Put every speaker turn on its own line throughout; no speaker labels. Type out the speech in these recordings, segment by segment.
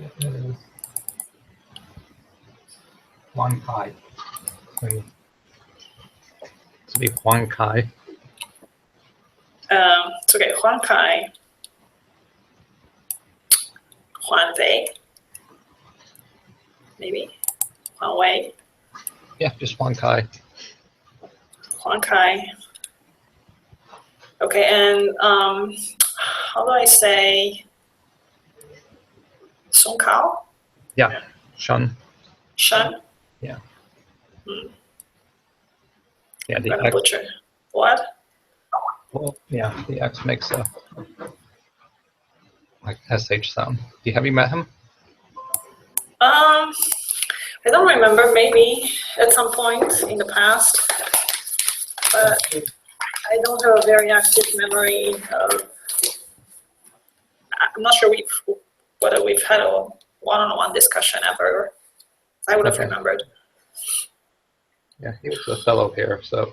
It is Huan Kai. So it's be Huan Kai.
It's okay. Huan Kai. Huan Wei. Maybe. Huan Wei.
Yeah, just Huan Kai.
Huan Kai. Okay, and how do I say Song Kao?
Yeah, Shun.
Shun?
Yeah.
Hmm.
Yeah,
I'm
the
gonna
X.
butcher. What?
Well, yeah, the X makes a like SH sound. Have you met him?
I don't remember. Maybe at some point in the past, but I don't have a very active memory of. I'm not sure whether we've had a one-on-one discussion ever. I would have
Okay.
remembered.
Yeah, he was a fellow here, so.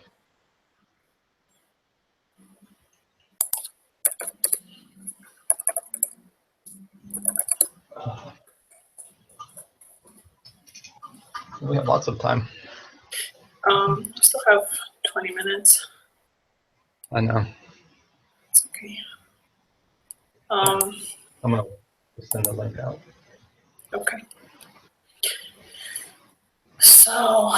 We have lots of time.
Still have 20 minutes.
I know.
It's okay.
I'm gonna send the link out.
Okay. So,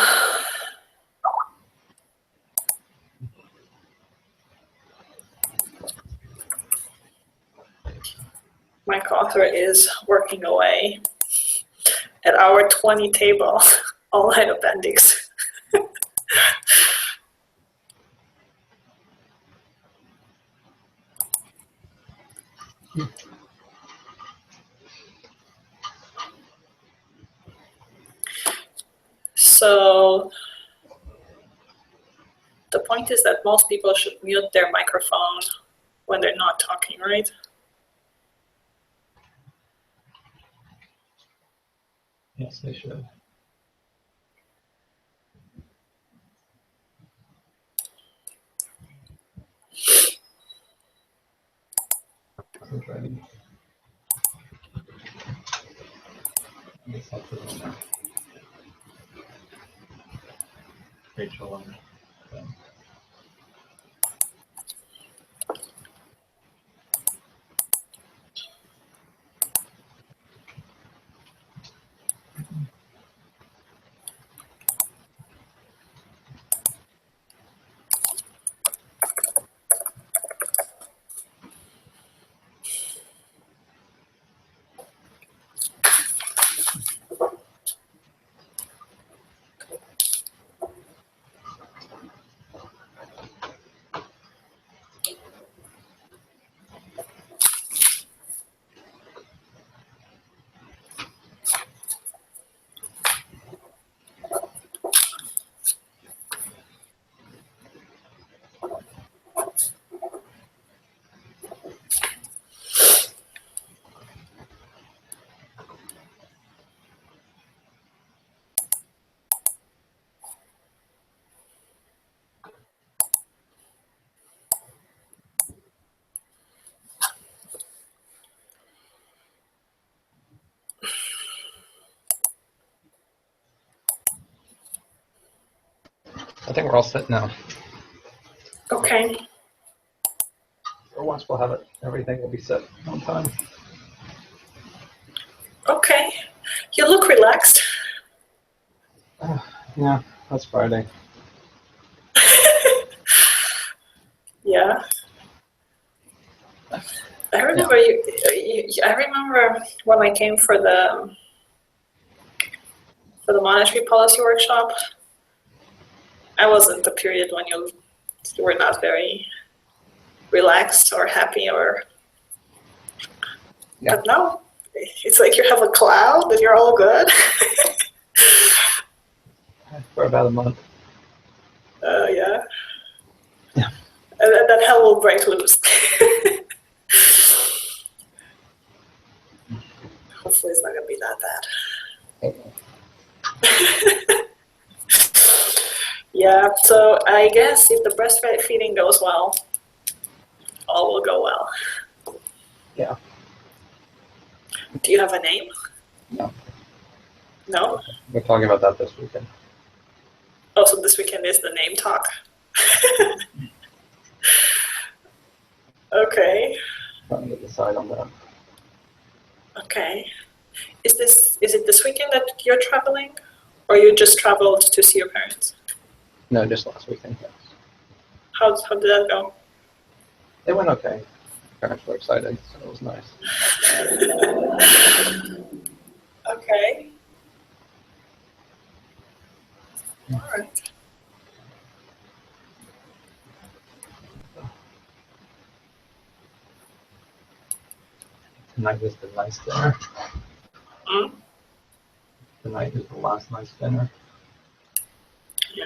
my co-author is working away at our 20 table online appendix. So the point is that most people should mute their microphone when they're not talking, right?
Yes, they should. It's ready. Rachel and Ben. I think we're all set now.
Okay.
Or once we'll have it, everything will be set on time.
Okay. You look relaxed.
Yeah, that's Friday.
Yeah. I remember I remember when I came for the monetary policy workshop. I wasn't the period when you were not very relaxed or happy or.
Yeah.
But no, it's like you have a cloud and you're all good.
For about a month.
Yeah.
Yeah.
And then hell will break loose. Hopefully it's not going to be that bad. Yeah, so I guess if the breastfeeding goes well, all will go well.
Yeah.
Do you have a name?
No,
No?
we're talking about that this weekend.
Also, this weekend is the name talk. Okay.
Trying to decide on that.
Okay. Is it this weekend that you're traveling? Or you just traveled to see your parents?
No, just last weekend. Yes.
How did that go?
It went okay. Parents were excited, so it was nice.
Okay. All right.
Tonight is the nice dinner.
Mm?
Tonight is the last nice dinner.
Yeah.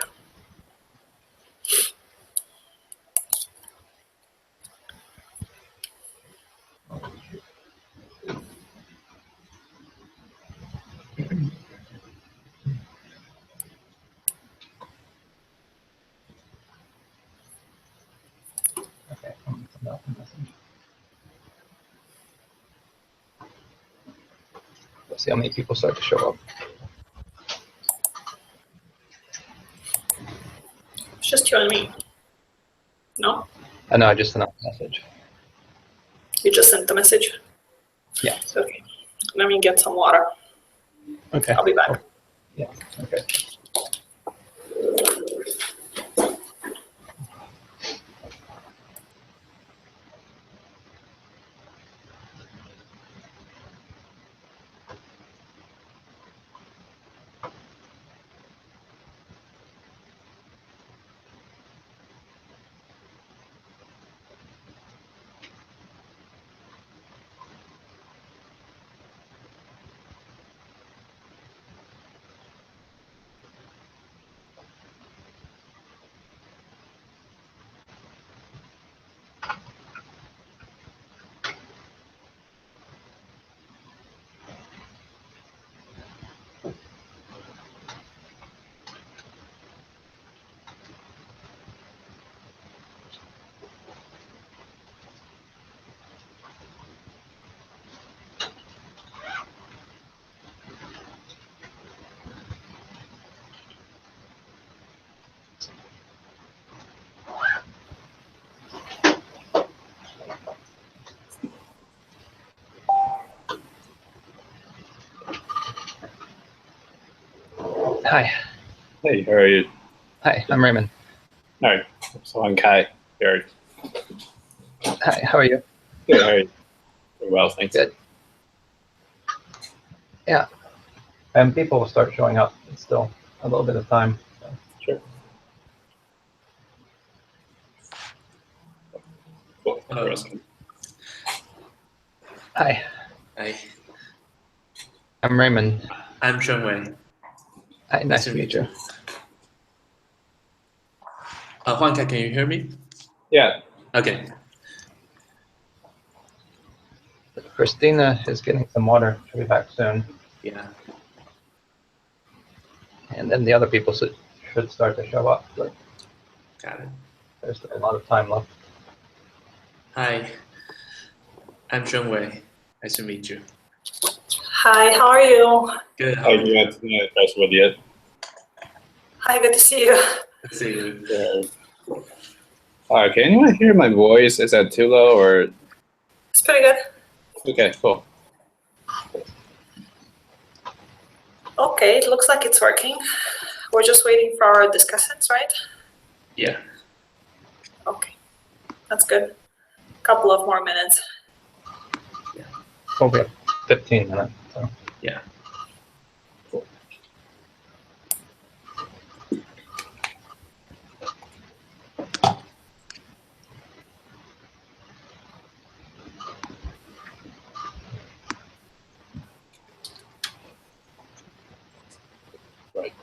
Okay, I'm gonna send out the message. Let's see how many people start to show up.
It's just you and me. No?
I know, I just sent out the message.
You just sent the message?
Yeah.
Okay. Let me get some water.
Okay.
I'll be back.
Oh, yeah, okay. Hi.
Hey, how are you?
Hi, I'm Raymond.
No, so I'm Kai. Very
Hi, how are you?
good. How are you? Very well, thanks.
Good. Yeah. And people will start showing up. It's still a little bit of time. So.
Sure. Cool.
Hello.
Hi,
Hi,
I'm Raymond.
I'm Shenwei.
Hi, nice to meet you.
Huanka, can you hear me?
Yeah.
Okay.
Christina is getting some water. She'll be back soon.
Yeah.
And then the other people should start to show up. But
Got it.
there's a lot of time left.
Hi, I'm Shenwei. Nice to meet you.
Hi, how are you?
Good. How
Hi,
are you?
you had press with you.
Hi, good to see you.
Good to see you.
Can anyone hear my voice? Is that too low or?
It's pretty good.
Okay, cool.
Okay, it looks like it's working. We're just waiting for our discussants, right?
Yeah.
Okay, that's good. Couple of more minutes.
We'll be at 15 minutes. So.
Yeah. Cool.
Right.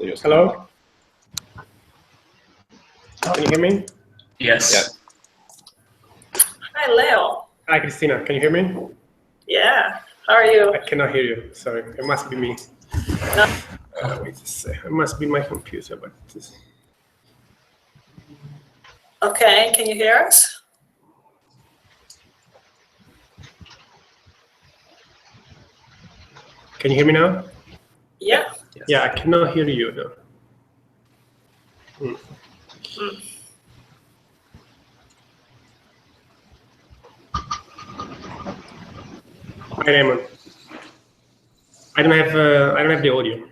Hello? Can you hear me?
Yes.
Hi, Leo.
Hi, Christina. Can you hear me?
Yeah. How are you?
I cannot hear you. Sorry. It must be me.
No.
Wait a sec. It must be my computer, but this...
Okay. Can you hear us?
Can you hear me now?
Yeah.
Yes.
Yeah, I cannot hear you though. Hi, Raymond. I don't have the audio.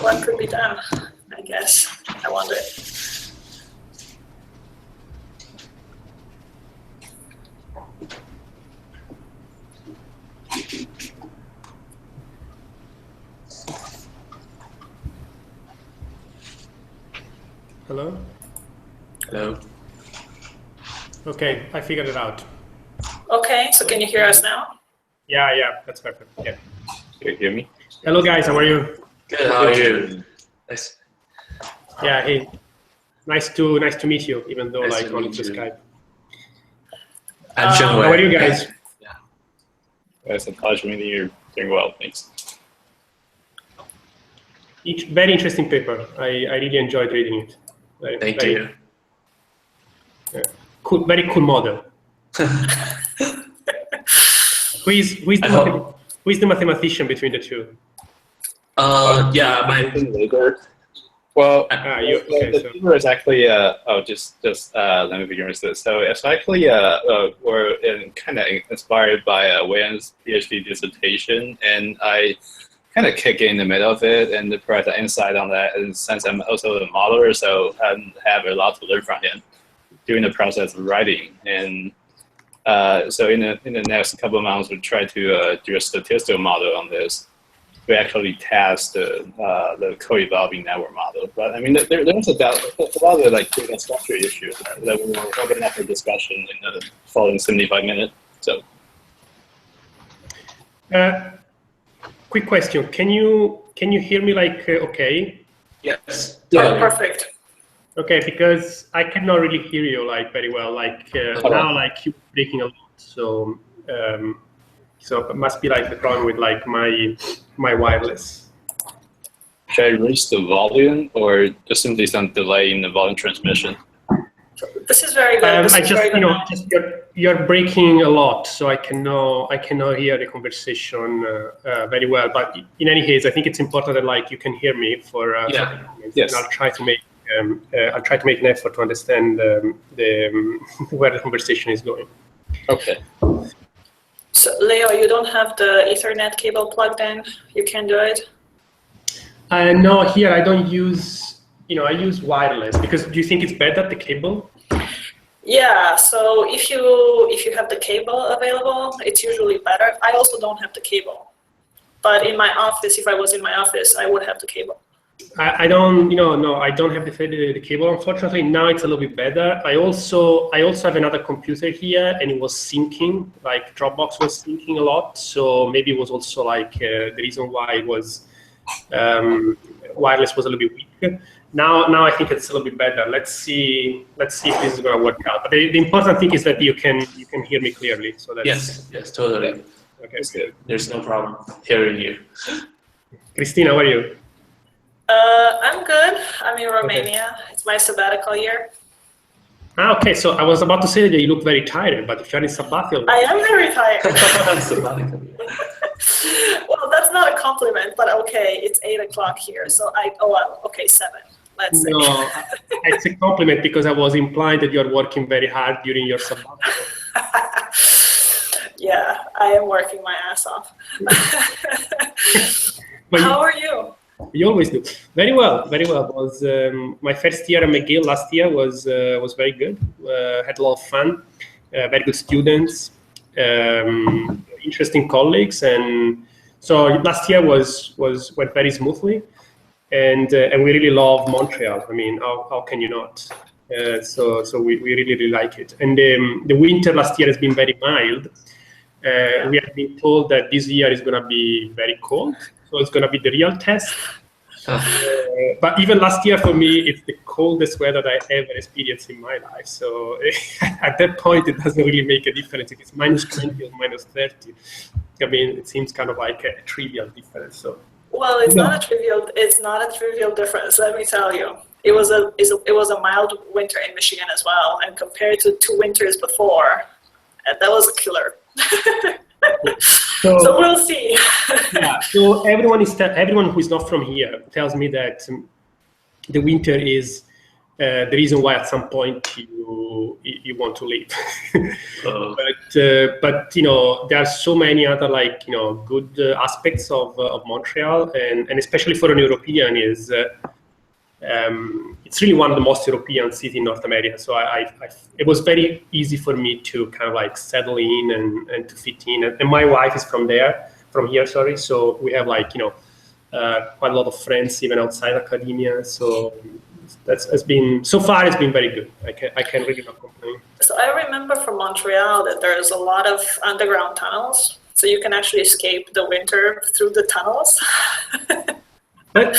What could be done? I guess. I wonder.
Hello?
Hello.
Okay, I figured it out.
Okay. So can you hear us now?
Yeah, that's perfect. Yeah.
Can you hear me?
Hello, guys. How are you?
Good. How are you? Nice.
Yeah. Hey. Nice to meet you, even though
Nice
like
to
on
meet
the
you.
Skype.
I'm Zheng Wei.
How are you guys?
It's a pleasure meeting you. Doing well, thanks.
Very interesting paper. I really enjoyed reading it.
Thank you.
Cool, very cool model. Who is the mathematician between the two?
Yeah,
Later. Well,
Okay,
the
so
paper is actually let me begin with this. So it's actually we're kind of inspired by Wayan's PhD dissertation, and I kind of kick in the middle of it and provide the insight on that. And since I'm also a modeler, so I have a lot to learn from him during the process of writing. And so in the next couple of months, we'll try to do a statistical model on this. We actually test the co-evolving network model. But I mean, there's a lot of like data structure issues that we will open up for discussion in the following 75 minutes. So.
quick question: Can you hear me like okay?
yes.
Yeah. Perfect.
Okay, because I cannot really hear you like very well. Like now, like you're breaking a lot. So so it must be like the problem with like my wireless.
Should I raise the volume or just simply some delay in the volume transmission?
This is very good.
I just you're breaking a lot, so I cannot hear the conversation very well. But in any case, I think it's important that like you can hear me for
Yes.
And I'll try to make an effort to understand where the conversation is going.
Okay.
So Leo, you don't have the Ethernet cable plugged in. You can do it.
No, here I don't use. I use wireless because. Do you think it's better the cable?
Yeah. So if you have the cable available, it's usually better. I also don't have the cable, but in my office, if I was in my office, I would have the cable.
I don't. No, I don't have the cable. Unfortunately, now it's a little bit better. I also have another computer here, and it was syncing. Like Dropbox was syncing a lot, so maybe it was also like the reason why it was wireless was a little bit weak. Now I think it's a little bit better. Let's see if this is going to work out. But the important thing is that you can hear me clearly. So that's
Yes, totally.
Okay, good.
There's no problem hearing you.
Christina, how are you?
I'm good. I'm in Romania. It's my sabbatical year.
Okay. So I was about to say that you look very tired, but if you're in sabbatical,
I am very tired.
Sabbatical.
Well, that's not a compliment, but okay, it's 8 o'clock here, so okay, 7. Let's say.
No, it's a compliment because I was implying that you're working very hard during your sabbatical.
Yeah, I am working my ass off. How are you?
You always do. Very well, very well. Was my first year at McGill last year was very good. Had a lot of fun. Very good students, interesting colleagues, and so last year went very smoothly. And we really love Montreal. I mean, how can you not? So we really like it. And the winter last year has been very mild. We have been told that this year is going to be very cold, so it's going to be the real test. But even last year for me, it's the coldest weather that I ever experienced in my life. So at that point, it doesn't really make a difference if it's minus 20 or minus 30. I mean, it seems kind of like a trivial difference. So.
Well, it's not a trivial difference. Let me tell you, it was a mild winter in Michigan as well, and compared to 2 winters before, that was a killer. So we'll see.
Yeah. So everyone who is not from here tells me that the winter is the reason why at some point you want to leave. But there are so many other good aspects of Montreal, and especially for an European is it's really one of the most European cities in North America. So it was very easy for me to kind of settle in and to fit in. And my wife is from here. So we have quite a lot of friends even outside academia. So it's been very good. I can really not complain.
So I remember from Montreal that there's a lot of underground tunnels, so you can actually escape the winter through the tunnels.
But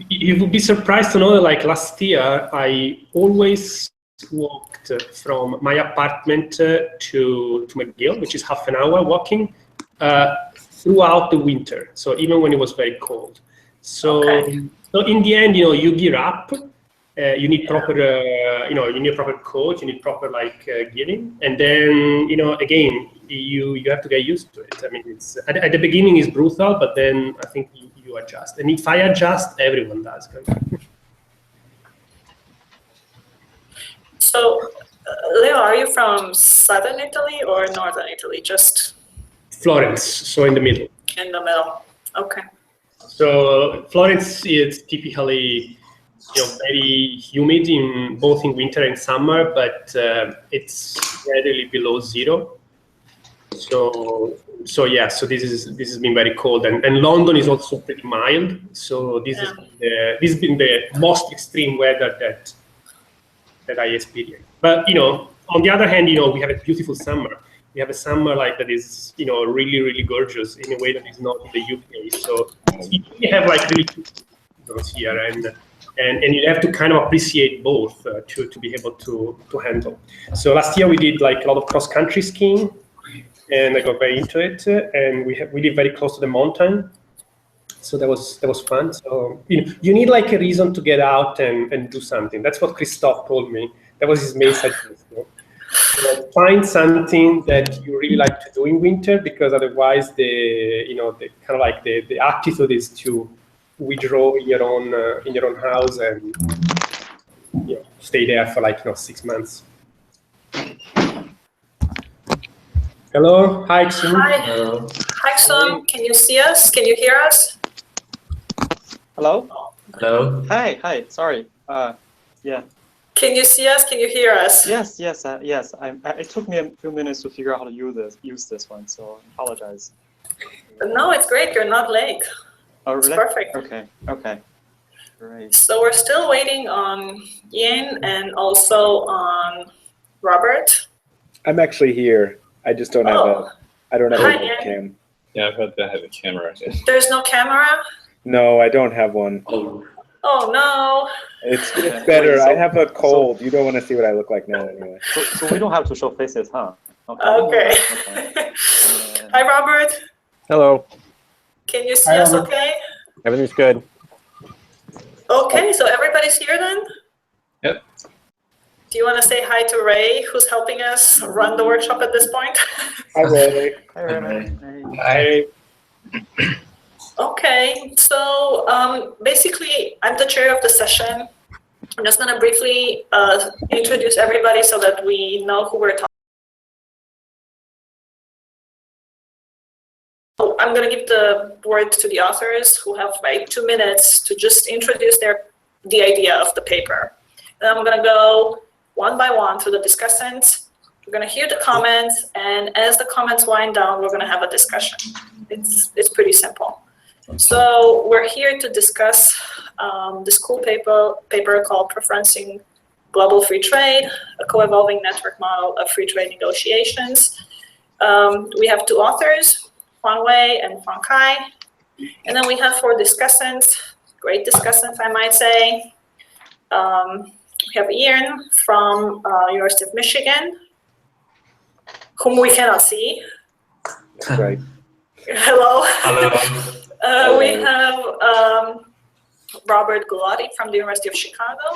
you would be surprised to know that last year, I always walked from my apartment to McGill, which is half an hour walking, throughout the winter. So even when it was very cold. So in the end, you gear up. You need proper, you need proper coat. You need proper gearing, and then again, you have to get used to it. I mean, it's at the beginning is brutal, but then I think you adjust. And if I adjust, everyone does.
So, Leo, are you from southern Italy or northern Italy? Just
Florence, so in the middle.
In the middle. Okay.
So Florence is typically very humid both in winter and summer, but it's rarely below 0. So this has been very cold, and London is also pretty mild. So this has been the most extreme weather that I experienced. But on the other hand, we have a beautiful summer. We have a summer that is really, really gorgeous in a way that is not in the UK. So we have really two seasons here, and you have to kind of appreciate both to be able to handle. So last year we did a lot of cross country skiing, and I got very into it. And we live very close to the mountain, so that was fun. So you need a reason to get out and do something. That's what Christophe told me. That was his main suggestion. Find something that you really like to do in winter, because otherwise the kind of the attitude is to withdraw in your own house and stay there for 6 months. Hello, hi Xun.
Hi Xun. Can you see us? Can you hear us?
Hello?
Hello.
Hi. Sorry. Yeah.
Can you see us? Can you hear us?
Yes. It took me a few minutes to figure out how to use this one, so I apologize.
No, it's great. You're not late.
Oh, really?
It's perfect.
Okay. Great.
So we're still waiting on Yin and also on Robert.
I'm actually here. I just don't have I don't have
Hi,
a
Yin.
webcam.
Yeah, I've heard they have a camera.
There's no camera?
No, I don't have one.
Oh no.
It's better. I have a cold. You don't want to see what I look like now anyway.
So we don't have to show faces, huh?
Okay. Hi Robert.
Hello.
Can you see us okay?
Everything's good.
Okay, so everybody's here then?
Yep.
Do you want to say hi to Ray, who's helping us run the workshop at this point?
Hi, Ray.
Hi.
Okay, so basically, I'm the chair of the session. I'm just going to briefly introduce everybody so that we know who we're talking. I'm going to give the word to the authors, who have 2 minutes to just introduce the idea of the paper. Then I'm going to go one by one through the discussants. We're going to hear the comments, and as the comments wind down, we're going to have a discussion. It's pretty simple. So we're here to discuss the school paper called Preferencing global free trade, a co-evolving network model of free trade negotiations. We have two authors, Huan Wei and Huang Kai. And then we have 4 discussants, great discussants, I might say. We have Ian from University of Michigan, whom we cannot see.
Right.
Hello.
Hello.
We have Robert Gulati from the University of Chicago.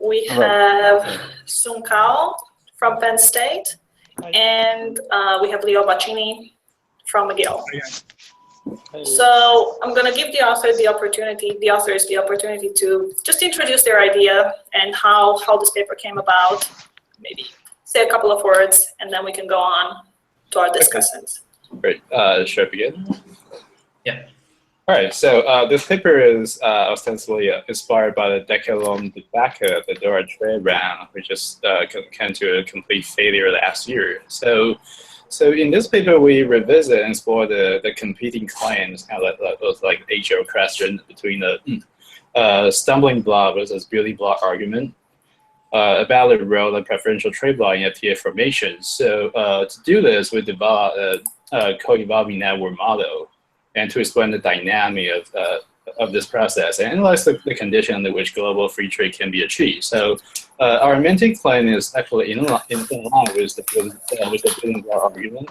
We have Sung Kao from Penn State. And we have Leo Baccini from McGill. So I'm going to give the authors the opportunity to just introduce their idea and how this paper came about. Maybe say a couple of words, and then we can go on to our discussions.
Great. Should I begin?
Yeah.
All right. So this paper is ostensibly inspired by the decade-long debacle of the Doha trade round, which just came to a complete failure last year. So in this paper, we revisit and explore the competing claims, kind of like age-old question between the stumbling block versus building block argument about the role of preferential trade law in FTA formation. So to do this, we developed a co-evolving network model, and to explain the dynamic of this process and analyze the condition under which global free trade can be achieved. So our main claim is actually in line with the building block argument,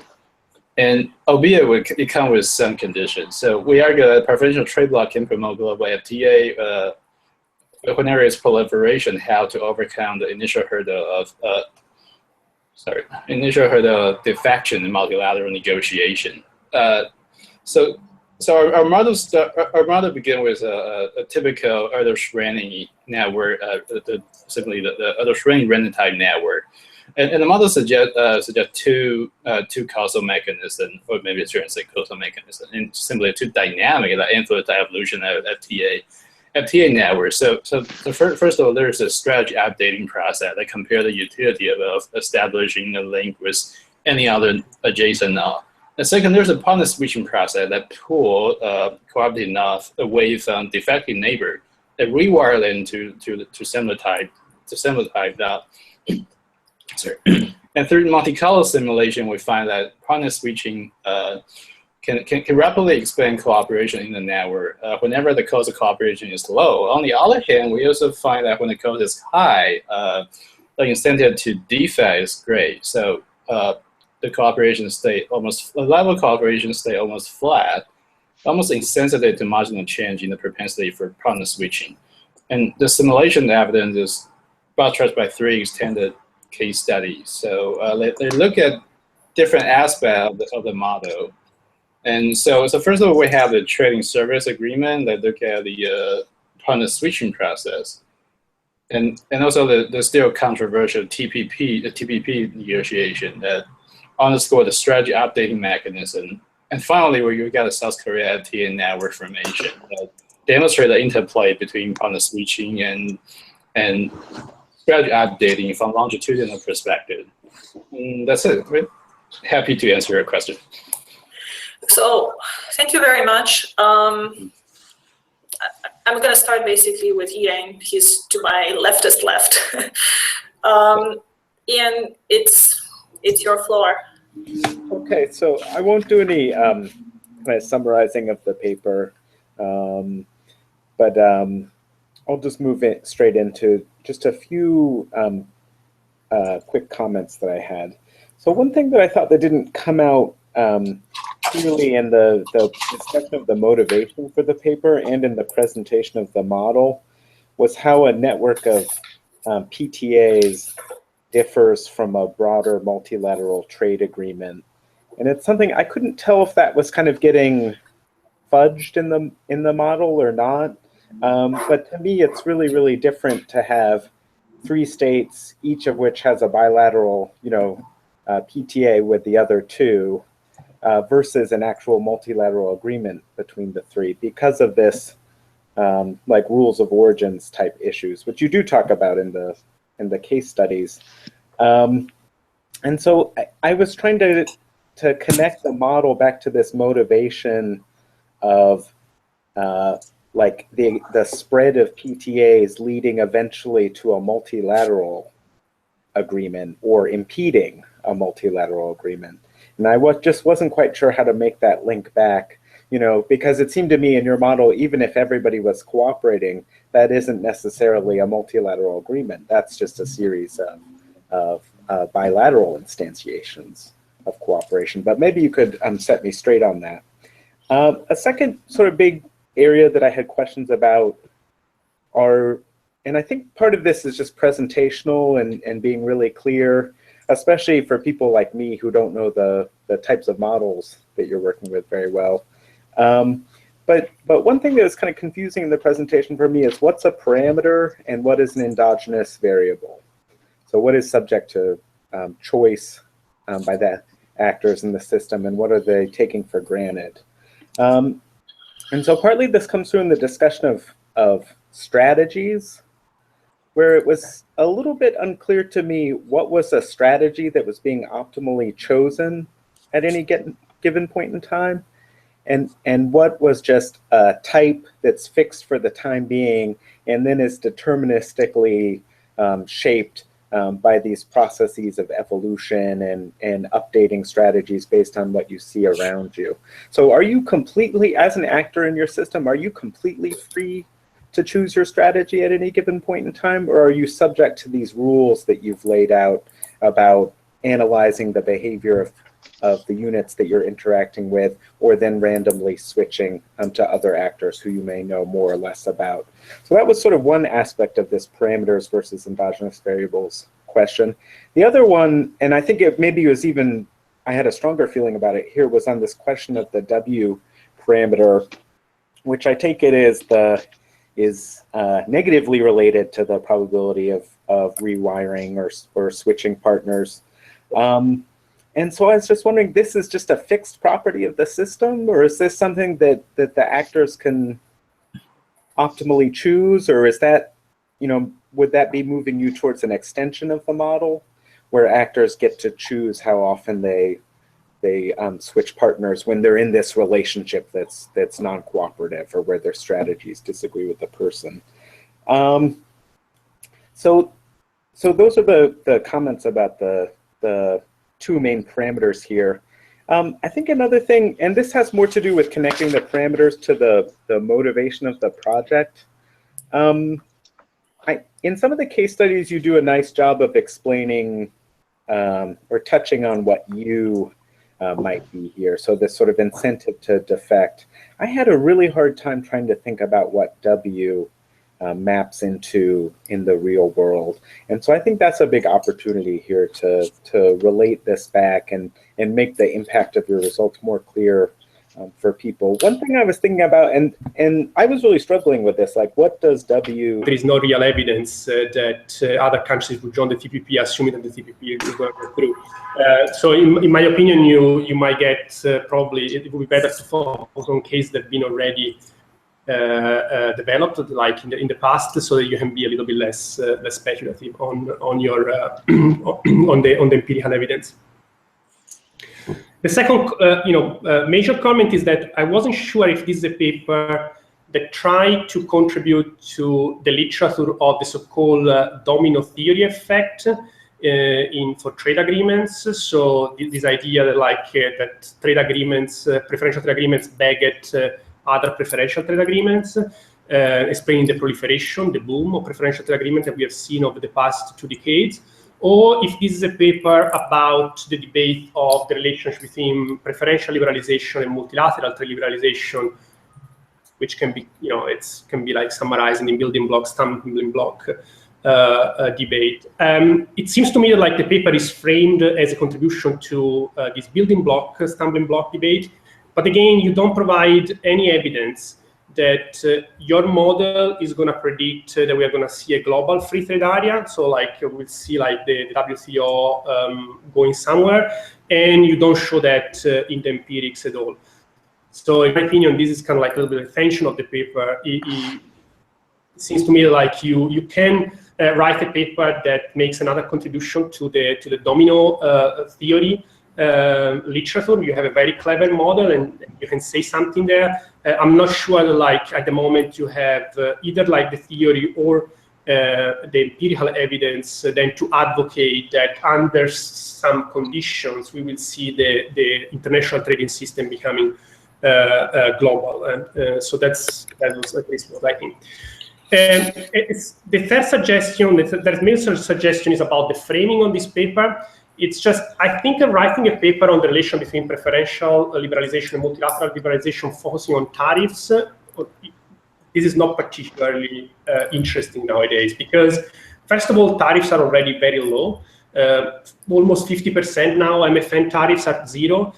and albeit it comes with some conditions. So we argue that preferential trade law can promote global FTA whenever its proliferation, how to overcome the initial hurdle of defection in multilateral negotiation. So our model begins with a typical Erdos-Renyi network, simply the Erdos-Renyi random type network, and the model suggests two causal mechanisms, or maybe it's shouldn't say causal mechanism, and simply two dynamic that influence the evolution of FTA network. So first of all, there's a strategy updating process that compares the utility of establishing a link with any other adjacent node. And second, there's a partner switching process that pull cooperative nodes away from defective neighbor and rewire them to similar type node. Sorry. And through multicolor simulation, we find that partner switching can rapidly expand cooperation in the network whenever the cost of cooperation is low. On the other hand, we also find that when the cost is high, the incentive to defect is great. So the level of cooperation stay almost flat, almost insensitive to marginal change in the propensity for partner switching. And the simulation evidence is buttressed by 3 extended case studies. So they look at different aspects of the model. And so first of all, we have the trading service agreement that look at the partner switching process. And also the still controversial TPP negotiation that underscore the strategy updating mechanism. And finally, we got a South Korea FTA network formation that demonstrate the interplay between partner switching and strategy updating from longitudinal perspective. And that's it. We're happy to answer your question.
So thank you very much. I'm going to start basically with Ian. He's to my leftist left. Ian, it's your floor.
Okay, so I won't do any kind of summarizing of the paper, but I'll just move it straight into just a few quick comments that I had. So one thing that I thought that didn't come out clearly in the discussion of the motivation for the paper and in the presentation of the model was how a network of PTAs differs from a broader multilateral trade agreement. And it's something I couldn't tell if that was kind of getting fudged in the model or not. But to me, it's really, really different to have 3 states, each of which has a bilateral, PTA with the other 2, versus an actual multilateral agreement between the 3 because of this like rules of origins type issues, which you do talk about in the case studies. And so I was trying to connect the model back to this motivation of like the spread of PTAs leading eventually to a multilateral agreement or impeding a multilateral agreement. And I just wasn't quite sure how to make that link back, you know, because it seemed to me in your model, even if everybody was cooperating, that isn't necessarily a multilateral agreement. That's just a series of bilateral instantiations of cooperation. But maybe you could set me straight on that. A second sort of big area that I had questions about are, and I think part of this is just presentational and being really clear, especially for people like me who don't know the types of models that you're working with very well. But one thing that was kind of confusing in the presentation for me is what's a parameter and what is an endogenous variable? So what is subject to choice by the actors in the system, and what are they taking for granted? And so partly this comes through in the discussion of strategies, where it was a little bit unclear to me what was a strategy that was being optimally chosen at any given point in time, and what was just a type that's fixed for the time being and then is deterministically shaped by these processes of evolution and updating strategies based on what you see around you. So are you completely, as an actor in your system, are you completely free to choose your strategy at any given point in time, or are you subject to these rules that you've laid out about analyzing the behavior of the units that you're interacting with, or then randomly switching to other actors who you may know more or less about? So that was sort of one aspect of this parameters versus endogenous variables question. The other one, and I think it maybe was even, I had a stronger feeling about it here, was on this question of the W parameter, which I take it is negatively related to the probability of rewiring or switching partners. And so I was just wondering, this is just a fixed property of the system, or is this something that the actors can optimally choose, or is that, you know, would that be moving you towards an extension of the model where actors get to choose how often they switch partners when they're in this relationship that's non-cooperative, or where their strategies disagree with the person? So those are the comments about the two main parameters here. I think another thing, and this has more to do with connecting the parameters to the motivation of the project. In some of the case studies, you do a nice job of explaining or touching on what U might be here. So this sort of incentive to defect. I had a really hard time trying to think about what W maps into in the real world. And so I think that's a big opportunity here to relate this back and make the impact of your results more clear for people. One thing I was thinking about, and I was really struggling with this, like what does W...
There is no real evidence that other countries would join the TPP, assuming that the TPP is going to go through. So in my opinion, you might get probably, it would be better to focus on cases that have been already developed, like in the past, so that you can be a little bit less speculative on your on the empirical evidence. The second, major comment is that I wasn't sure if this is a paper that tried to contribute to the literature of the so-called domino theory effect for trade agreements. So this idea that that trade agreements, preferential trade agreements, baget other preferential trade agreements, explaining the proliferation, the boom of preferential trade agreements that we have seen over the past 2 decades. Or if this is a paper about the debate of the relationship between preferential liberalization and multilateral trade liberalization, which can be, can be like summarized in building block, stumbling block debate. It seems to me that like the paper is framed as a contribution to this building block, stumbling block debate. But again, you don't provide any evidence that your model is going to predict that we are going to see a global free trade area. So like we'll see like the WTO going somewhere, and you don't show that in the empirics at all. So in my opinion, this is kind of like a little bit of the tension of the paper. It seems to me like you can write a paper that makes another contribution to the domino theory literature. You have a very clever model and you can say something there, I'm not sure, like at the moment, you have either like the theory or the empirical evidence then to advocate that under some conditions we will see the international trading system becoming global. And so that was at least what I think. The third suggestion, the main suggestion is about the framing on this paper. It's just, I think writing a paper on the relation between preferential liberalization and multilateral liberalization focusing on tariffs, this is not particularly interesting nowadays because, first of all, tariffs are already very low. Almost 50% now, MFN tariffs are zero.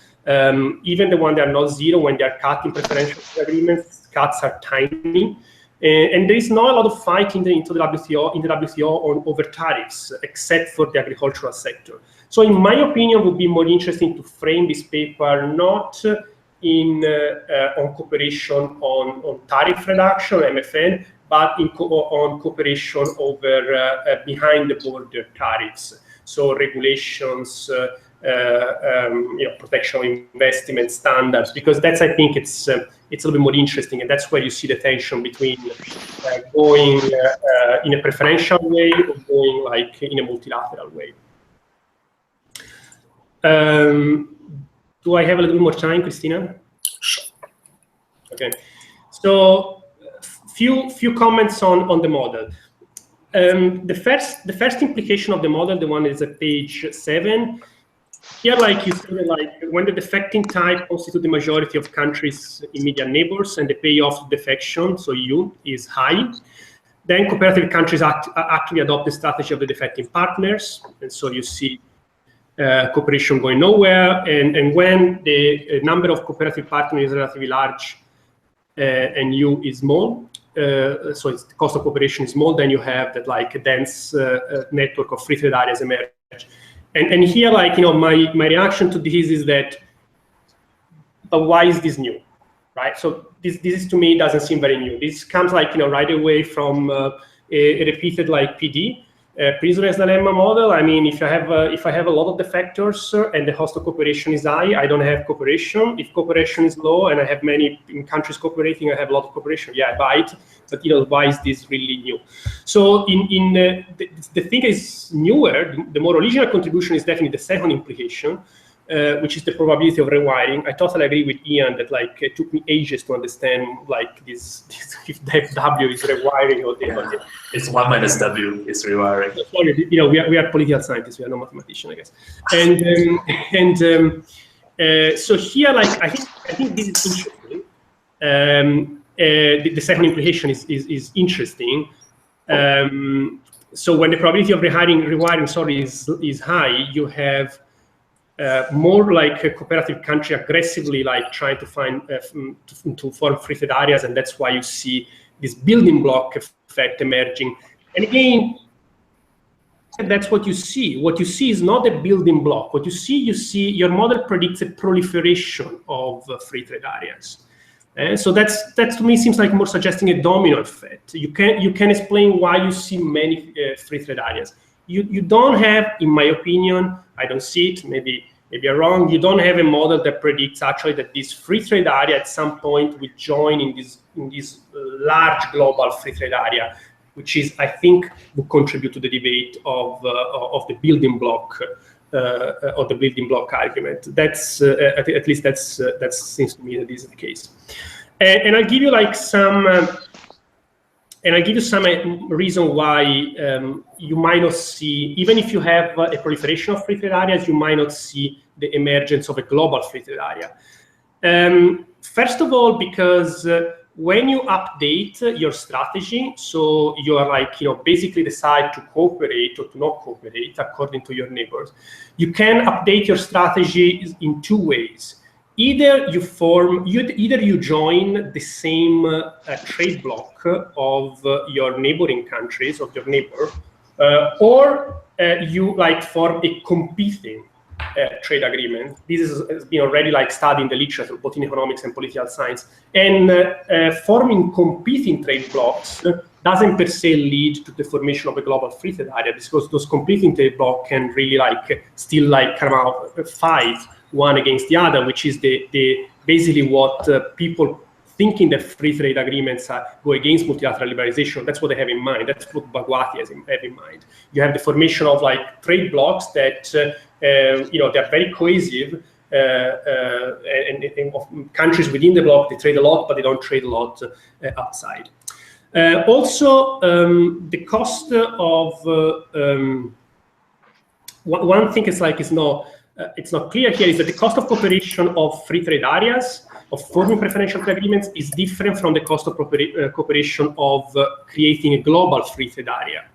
Even the ones that are not zero, when they are cut in preferential agreements, cuts are tiny. And there is not a lot of fight in the WTO on over tariffs, except for the agricultural sector. So in my opinion, it would be more interesting to frame this paper not on cooperation on tariff reduction, MFN, but on cooperation over behind the border tariffs. So regulations, protection of investment standards, because that's, I think it's a little bit more interesting, and that's where you see the tension between going in a preferential way or going like in a multilateral way. Do I have a little bit more time, Christina?
Sure.
Okay. So few comments on the model. The first implication of the model, the one is at page 7. Here, like you see, like when the defecting type constitutes the majority of countries' immediate neighbors and the payoff of defection, so U, is high, then cooperative countries actively adopt the strategy of the defecting partners, and so you see cooperation going nowhere, and when the number of cooperative partners is relatively large and U is small, so the cost of cooperation is small, then you have that like a dense network of free trade areas emerge. And here, like, my reaction to this is that, but why is this new, right? So this is, to me, doesn't seem very new. This comes like, right away from a repeated like PD, prisoner's dilemma model. I mean, if I have a lot of defectors and the cost of cooperation is high, I don't have cooperation. If cooperation is low and I have many countries cooperating, I have a lot of cooperation. Yeah, I buy it. But why is this really new? So the thing is newer. The more original contribution is definitely the second implication, which is the probability of rewiring. I totally agree with Ian that like it took me ages to understand like this if W is rewiring or the
It's 1 minus W is rewiring.
Sorry, we are political scientists. We are not mathematicians, I guess. And so here, like I think this is interesting. The second implication is interesting. So when the probability of rewiring is high, you have more like a cooperative country aggressively like trying to find to form free trade areas, and that's why you see this building block effect emerging. And again, that's what you see. What you see is not a building block. What you see your model predicts a proliferation of free trade areas. So that's to me seems like more suggesting a domino effect. You can explain why you see many free trade areas. You don't have, in my opinion, I don't see it. Maybe I'm wrong. You don't have a model that predicts actually that this free trade area at some point will join in this large global free trade area, which is, I think, will contribute to the debate of the building block. Or the building block argument. That's at least that seems to me that this is the case. And I'll give you like some reason why you might not see, even if you have a proliferation of free trade areas, you might not see the emergence of a global free trade area. First of all, because when you update your strategy, so you are like, basically decide to cooperate or to not cooperate according to your neighbors, you can update your strategy in two ways. Either you join the same trade block of your neighboring countries, of your neighbor, or you like form a competing trade agreement. This has been already like studied in the literature, both in economics and political science. And forming competing trade blocks doesn't per se lead to the formation of a global free trade area, because those competing trade blocks can really still come out fight one against the other, which is the basically what people thinking that free trade agreements go against multilateral liberalization. That's what they have in mind. That's what Bhagwati have in mind. You have the formation of like trade blocs that they're very cohesive, and of countries within the bloc, they trade a lot, but they don't trade a lot outside. Also, the cost of one thing is like it's not clear here is that the cost of cooperation of free trade areas, of forming preferential trade agreements, is different from the cost of cooperation of creating a global free trade area.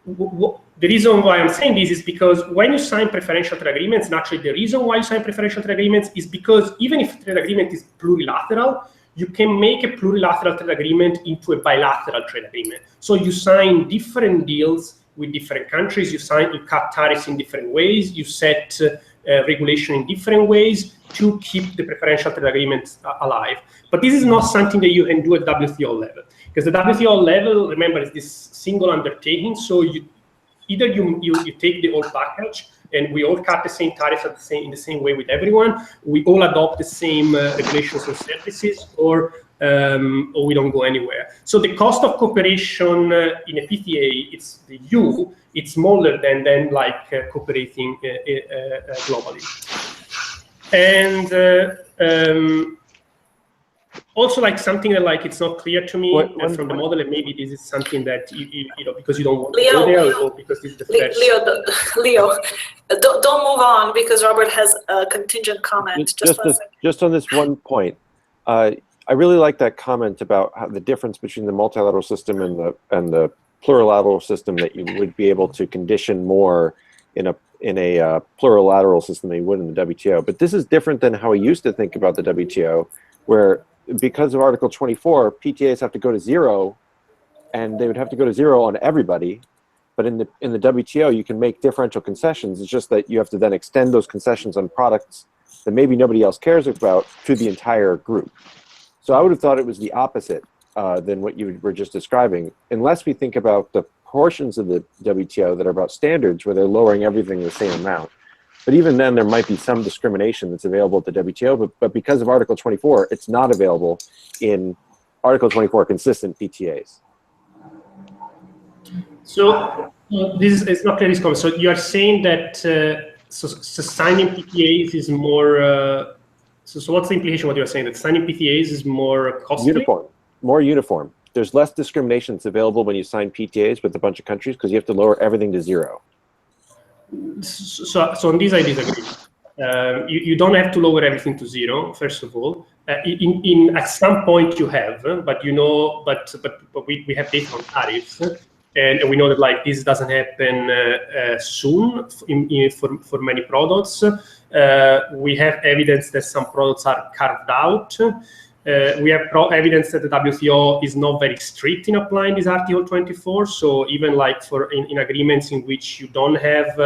The reason why I'm saying this is because when you sign preferential trade agreements, naturally the reason why you sign preferential trade agreements is because even if trade agreement is plurilateral, you can make a plurilateral trade agreement into a bilateral trade agreement. So you sign different deals with different countries, you cut tariffs in different ways, you set regulation in different ways to keep the preferential trade agreements alive. But this is not something that you can do at WTO level. Because the WTO level, remember, is this single undertaking. So you take the whole package, and we all cut the same tariffs in the same way with everyone. We all adopt the same regulations and services, or we don't go anywhere. So the cost of cooperation in a PTA, it's smaller than like cooperating globally. And also, like something that like it's not clear to me from the model, and maybe this is something that you know because you don't want to go there, or because this is the first.
Leo, don't move on because Robert has a contingent comment.
Just on this one point, I really like that comment about how the difference between the multilateral system and the plurilateral system, that you would be able to condition more in a plurilateral system than you would in the WTO. But this is different than how we used to think about the WTO, where because of Article 24, PTAs have to go to zero, and they would have to go to zero on everybody. But in the WTO, you can make differential concessions. It's just that you have to then extend those concessions on products that maybe nobody else cares about to the entire group. So I would have thought it was the opposite than what you were just describing, unless we think about the portions of the WTO that are about standards, where they're lowering everything the same amount. But even then, there might be some discrimination that's available at the WTO, but because of Article 24, it's not available in Article 24 consistent PTAs.
So it's not clear this comment. So you are saying that so signing PTAs is more. So what's the implication of what you are saying? That signing PTAs is more costly?
More uniform. There's less discrimination that's available when you sign PTAs with a bunch of countries because you have to lower everything to zero.
So on this I disagree. You don't have to lower everything to zero. First of all, at some point you have, but we have data on tariffs, and we know that like this doesn't happen soon for many products. We have evidence that some products are carved out. We have evidence that the WTO is not very strict in applying this Article 24. So even like in agreements in which you don't have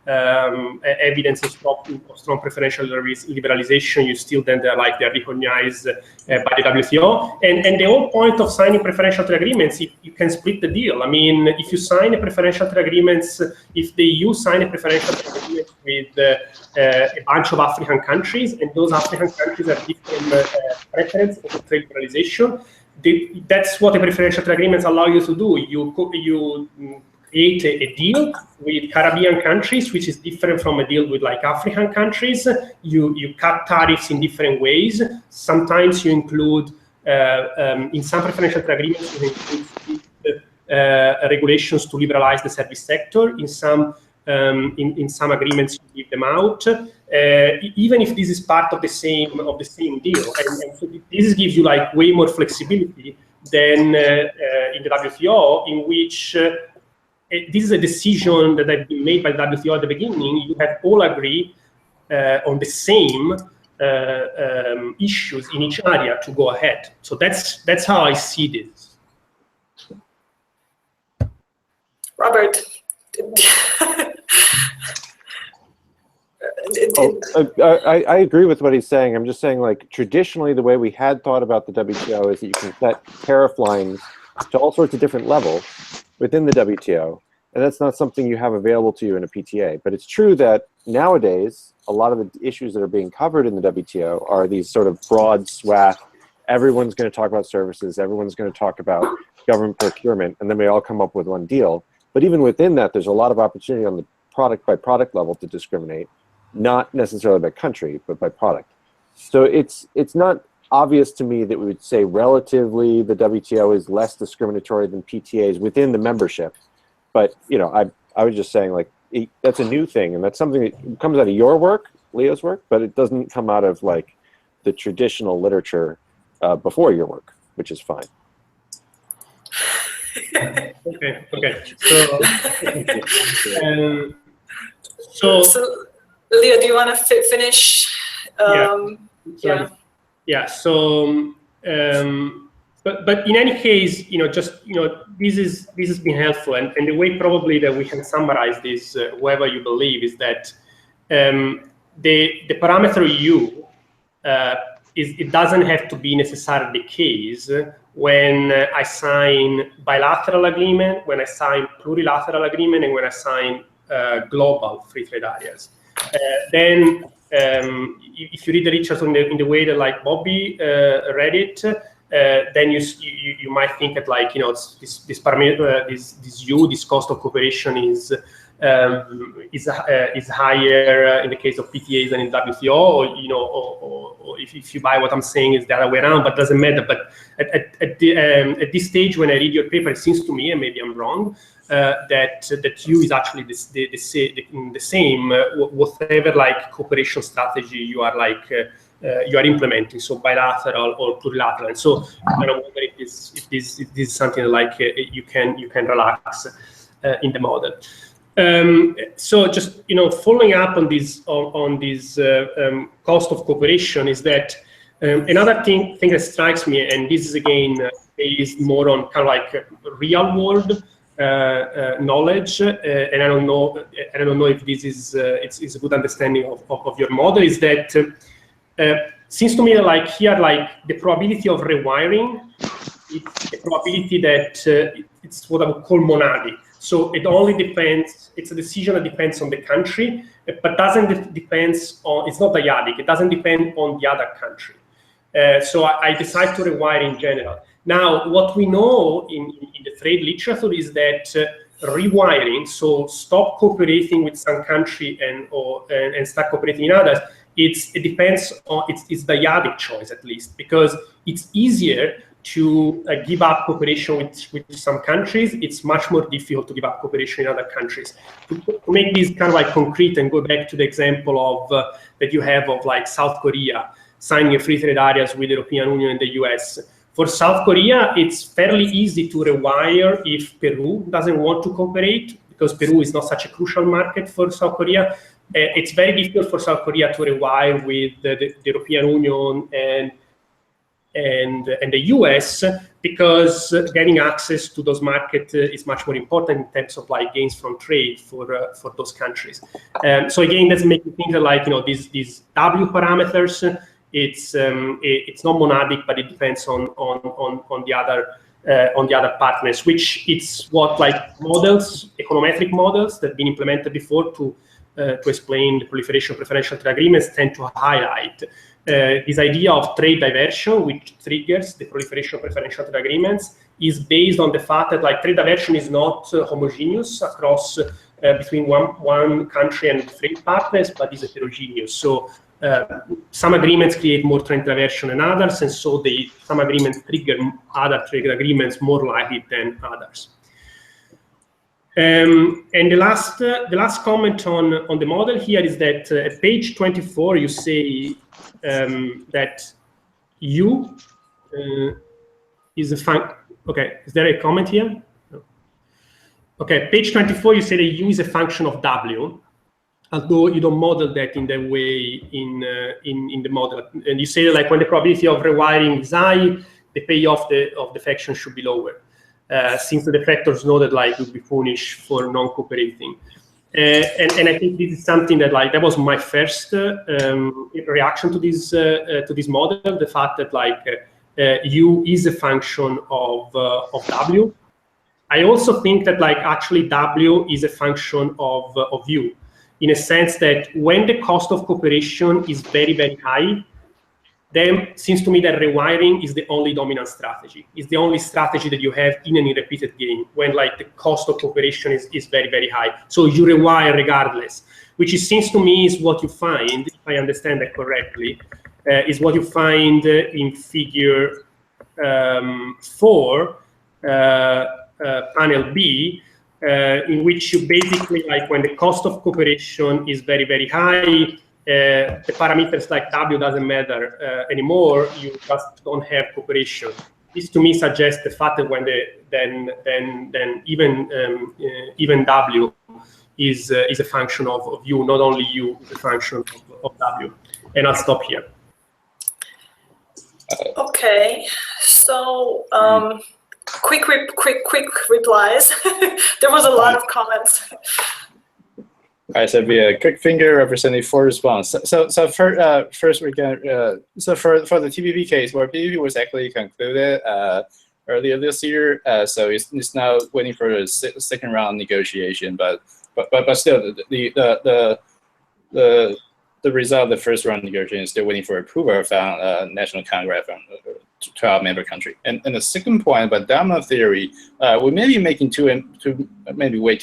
evidence of strong preferential liberalization, you still then they're recognized by the WTO. And the whole point of signing preferential trade agreements, you can split the deal. I mean, if you sign a preferential trade agreements, if the EU sign a preferential trade agreement with a bunch of African countries, and those African countries have different preference for trade liberalization, that's what the preferential trade agreements allow you to do. You create a deal with Caribbean countries, which is different from a deal with like African countries. You cut tariffs in different ways. Sometimes you include, in some preferential trade agreements, you include regulations to liberalize the service sector. In some agreements, you leave them out. Even if this is part of the same deal, and so this gives you like way more flexibility than in the WTO, in which this is a decision that has been made by the WTO at the beginning. You have all agree on the same issues in each area to go ahead. So that's how I see this.
Robert.
I agree with what he's saying. I'm just saying, like, traditionally, the way we had thought about the WTO is that you can set tariff lines to all sorts of different levels within the WTO, and that's not something you have available to you in a PTA. But it's true that nowadays, a lot of the issues that are being covered in the WTO are these sort of broad swath everyone's going to talk about services, everyone's going to talk about government procurement, and then we all come up with one deal. But even within that, there's a lot of opportunity on the product by product level to discriminate, not necessarily by country, but by product. So it's not obvious to me that we would say relatively the WTO is less discriminatory than PTAs within the membership. But I was just saying, like, that's a new thing, and that's something that comes out of your work, Leo's work, but it doesn't come out of like the traditional literature before your work, which is fine.
Okay.
So, Leo, do you want to finish?
Yeah. So, but in any case, this has been helpful, and the way probably that we can summarize this, whoever you believe, is that the parameter U it doesn't have to be necessarily the case when I sign bilateral agreement, when I sign plurilateral agreement, and when I sign global free trade areas. Then, if you read the literature in the way that like Bobby read it, then you might think that like this parameter, this U, this cost of cooperation is higher in the case of PTAs than in WTO, or if you buy what I'm saying is the other way around, but doesn't matter. But at this stage, when I read your paper, it seems to me, and maybe I'm wrong, that U is actually the same whatever like cooperation strategy you are implementing, so bilateral or plurilateral. And so I don't wonder if this is something like you can relax in the model. So just following up on this cost of cooperation is that another thing that strikes me, and this is again based more on kind of like real world knowledge, and I don't know if this is it's a good understanding of your model, is that seems to me like here like the probability of rewiring, it's a probability that it's what I would call monadic. So it only depends, it's a decision that depends on the country, but doesn't depends on, it's not dyadic, it doesn't depend on the other country. So I decide to rewire in general. Now, what we know in the trade literature is that rewiring, so stop cooperating with some country and start cooperating in others, it depends on, it's dyadic choice at least, because it's easier to give up cooperation with some countries. It's much more difficult to give up cooperation in other countries. To make this kind of like concrete and go back to the example of that you have of like South Korea signing a free trade areas with the European Union and the US. For South Korea, it's fairly easy to rewire if Peru doesn't want to cooperate, because Peru is not such a crucial market for South Korea. It's very difficult for South Korea to rewire with the European Union and the US, because getting access to those markets is much more important in terms of like gains from trade for those countries. So again, that's making me think that like these W parameters, it's not monadic, but it depends on the other partners, which it's what like models, econometric models that have been implemented before to explain the proliferation of preferential trade agreements tend to highlight. This idea of trade diversion, which triggers the proliferation of preferential trade agreements, is based on the fact that like trade diversion is not homogeneous across between one country and trade partners, but is heterogeneous. So some agreements create more trade diversion than others, and so some agreements trigger other trade agreements more likely than others. And the last comment on the model here is that at page 24 you say that U is a function. Okay, is there a comment here? No. Okay, page 24 you say that U is a function of W, although you don't model that in the way in the model, and you say that like when the probability of rewiring is high, the payoff of the faction should be lower. Since the defectors know that like you'll be punished for non-cooperating. And I think this is something that like that was my first reaction to this model, the fact that like U is a function of W. I also think that like actually W is a function of U, in a sense that when the cost of cooperation is very, very high, then seems to me that rewiring is the only dominant strategy. It's the only strategy that you have in any repeated game when like the cost of cooperation is very, very high. So you rewire regardless, which it seems to me is what you find, if I understand that correctly, is what you find in figure 4, panel B, in which you basically, like when the cost of cooperation is very, very high, the parameters like W doesn't matter anymore, you just don't have cooperation. This to me suggests the fact that when then even W is a function of U, not only U is a function of W. And I'll stop here.
Okay, so quick replies. There was a lot of comments.
All right, so it'll be a quick finger representing 4 response. So first we can so for the TPP case, where TPP was actually concluded earlier this year, so it's now waiting for the second round negotiation. But still, the result of the first round negotiation is still waiting for approval from National Congress from 12-member country. And the second point about domino theory, we may be making maybe way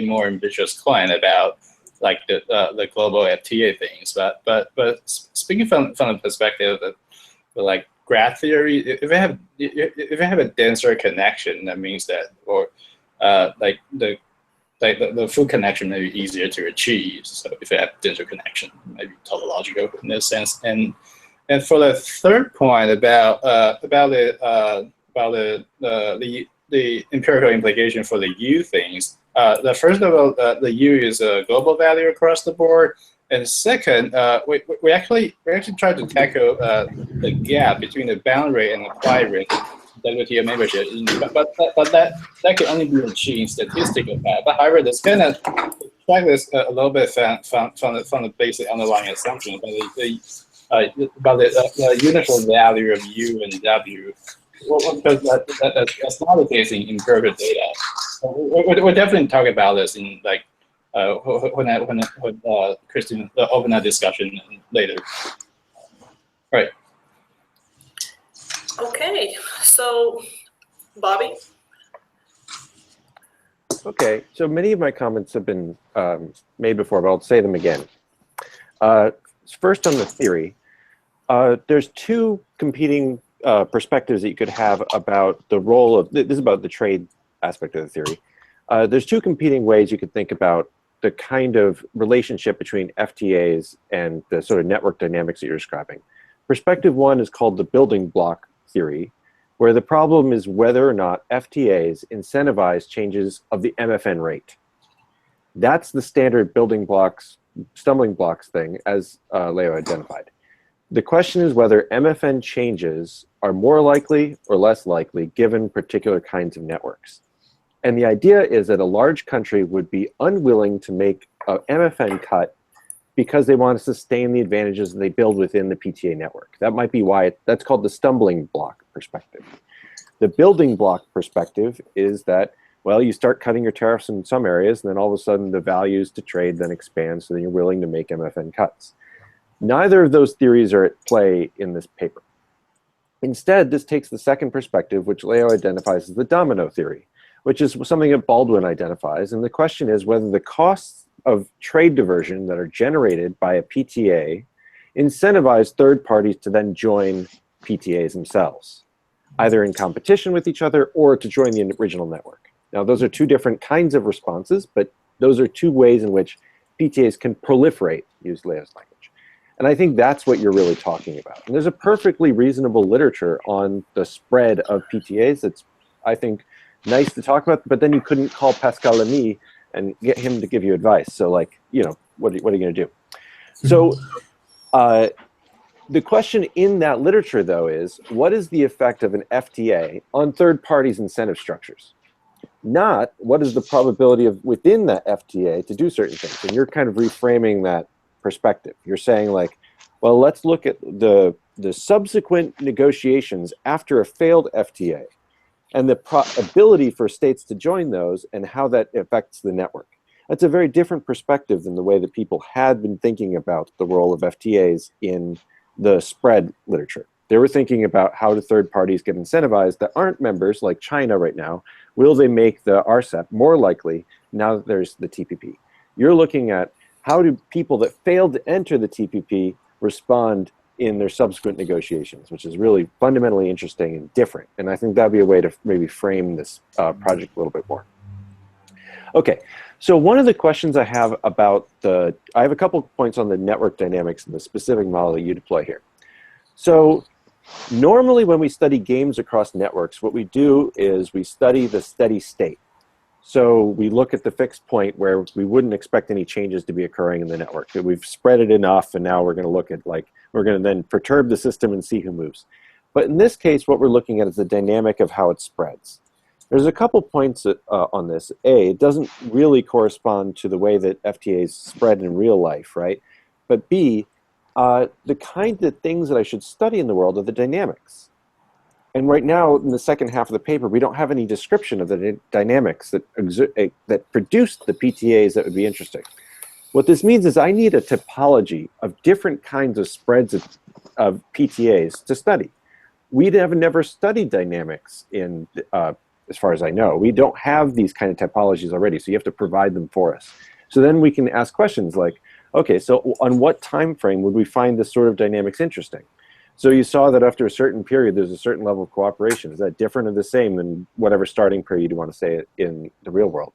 more ambitious claim about like the global FTA things. But speaking from the perspective of like graph theory, if I have a denser connection, that means that like the full connection may be easier to achieve. So if you have denser connection, maybe tautological in this sense. And for the third point about the empirical implication for the U things, the first of all, the U is a global value across the board, and second, we actually try to tackle the gap between the bound rate and applied rate WTO membership, but that can only be achieved in statistical fact. But however, this kind of track this a little bit from the basic underlying assumption about the uniform value of U and W, because that's not the case in empirical data. We'll definitely talk about this in like when Christine open that discussion later. All right.
Okay, so Bobby.
Okay, so many of my comments have been made before, but I'll say them again. First on the theory, there's 2 competing perspectives that you could have about the role of, this is about the trade aspect of the theory. There's 2 competing ways you could think about the kind of relationship between FTAs and the sort of network dynamics that you're describing. Perspective 1 is called the building block theory, where the problem is whether or not FTAs incentivize changes of the MFN rate. That's the standard building blocks, stumbling blocks thing, as Leo identified. The question is whether MFN changes are more likely or less likely given particular kinds of networks. And the idea is that a large country would be unwilling to make an MFN cut because they want to sustain the advantages they build within the PTA network. That might be why that's called the stumbling block perspective. The building block perspective is that, well, you start cutting your tariffs in some areas, and then all of a sudden the values to trade then expand, so then you're willing to make MFN cuts. Neither of those theories are at play in this paper. Instead, this takes the second perspective, which Leo identifies as the domino theory, which is something that Baldwin identifies. And the question is whether the costs of trade diversion that are generated by a PTA incentivize third parties to then join PTAs themselves, either in competition with each other or to join the original network. Now, those are 2 different kinds of responses, but those are 2 ways in which PTAs can proliferate, use Leo's language. And I think that's what you're really talking about. And there's a perfectly reasonable literature on the spread of PTAs that's, I think, nice to talk about, but then you couldn't call Pascal Lamy and get him to give you advice. So, like, you know, what are you going to do? So the question in that literature, though, is what is the effect of an FTA on third parties' incentive structures? Not what is the probability of within that FTA to do certain things. And you're kind of reframing that perspective. You're saying, like, well, let's look at the subsequent negotiations after a failed FTA and the ability for states to join those and how that affects the network. That's a very different perspective than the way that people had been thinking about the role of FTAs in the spread literature. They were thinking about how do third parties get incentivized that aren't members, like China right now. Will they make the RCEP more likely now that there's the TPP? You're looking at how do people that failed to enter the TPP respond in their subsequent negotiations, which is really fundamentally interesting and different. And I think that'd be a way to maybe frame this project a little bit more. Okay, so one of the questions I have about I have a couple points on the network dynamics and the specific model that you deploy here. So normally when we study games across networks, what we do is we study the steady state. So we look at the fixed point where we wouldn't expect any changes to be occurring in the network. We've spread it enough, and now we're going to look at, like, we're going to then perturb the system and see who moves. But in this case, what we're looking at is the dynamic of how it spreads. There's a couple points on this. A, it doesn't really correspond to the way that FTAs spread in real life, right? But B, the kind of things that I should study in the world are the dynamics. And right now, in the second half of the paper, we don't have any description of the dynamics that produced the PTAs that would be interesting. What this means is I need a topology of different kinds of spreads of PTAs to study. We have never studied dynamics in, as far as I know. We don't have these kind of topologies already, so you have to provide them for us. So then we can ask questions like, okay, so on what time frame would we find this sort of dynamics interesting? So you saw that after a certain period, there's a certain level of cooperation. Is that different or the same than whatever starting period you want to say it in the real world?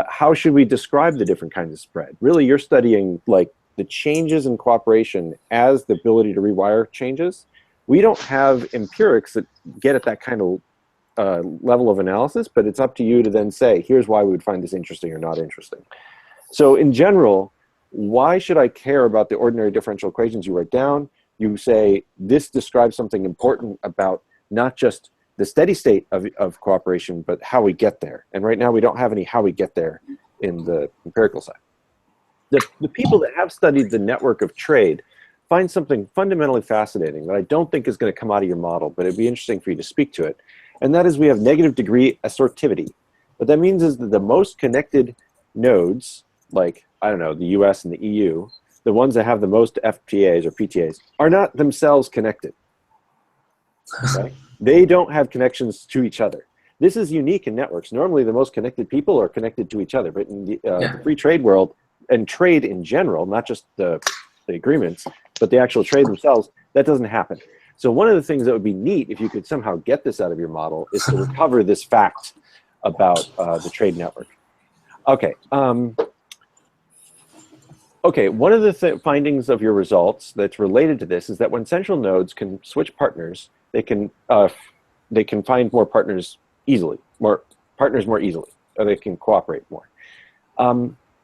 How should we describe the different kinds of spread? Really, you're studying like the changes in cooperation as the ability to rewire changes. We don't have empirics that get at that kind of level of analysis, but it's up to you to then say, here's why we would find this interesting or not interesting. So in general, why should I care about the ordinary differential equations you write down? You say, this describes something important about not just the steady state of cooperation, but how we get there. And right now, we don't have any how we get there in the empirical side. The people that have studied the network of trade find something fundamentally fascinating that I don't think is going to come out of your model, but it'd be interesting for you to speak to it. And that is we have negative degree assortivity. What that means is that the most connected nodes, like, I don't know, the US and the EU, the ones that have the most FTAs or PTAs are not themselves connected. Okay? They don't have connections to each other. This is unique in networks. Normally, the most connected people are connected to each other. But in the free trade world, and trade in general, not just the agreements, but the actual trade themselves, that doesn't happen. So one of the things that would be neat if you could somehow get this out of your model is to recover this fact about the trade network. Okay. Okay, one of the findings of your results that's related to this is that when central nodes can switch partners, they can find more partners easily, more easily, or they can cooperate more.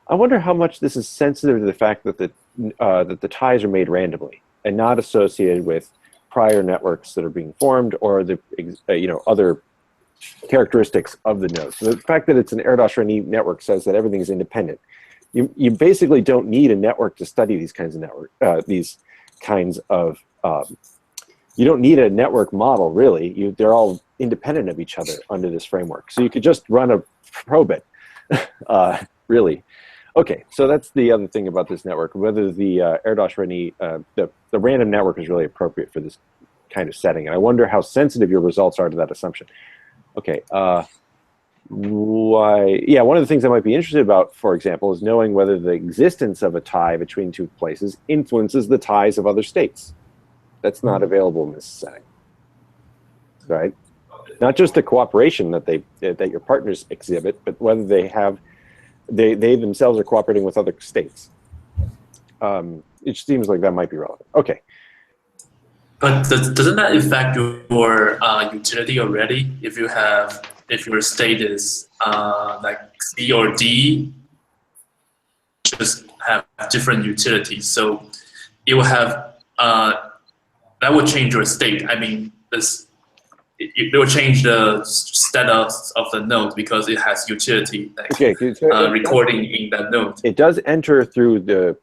I wonder how much this is sensitive to the fact that the ties are made randomly and not associated with prior networks that are being formed or the other characteristics of the node. So the fact that it's an Erdos-Renyi network says that everything is independent. You basically don't need a network to study these kinds of you don't need a network model, really. They're all independent of each other under this framework. So you could just run a probit, really. Okay, so that's the other thing about this network, whether the Erdos-Renyi, the random network is really appropriate for this kind of setting. And I wonder how sensitive your results are to that assumption. Okay, one of the things I might be interested about, for example, is knowing whether the existence of a tie between two places influences the ties of other states. That's not available in this setting, right? Not just the cooperation that your partners exhibit, but whether they themselves are cooperating with other states. It seems like that might be relevant. Okay.
But doesn't that affect your utility already? If your state is like C or D, just have different utilities. So it will have that will change your state. I mean, it will change the status of the node because it has utility, like recording in that node.
It does enter through the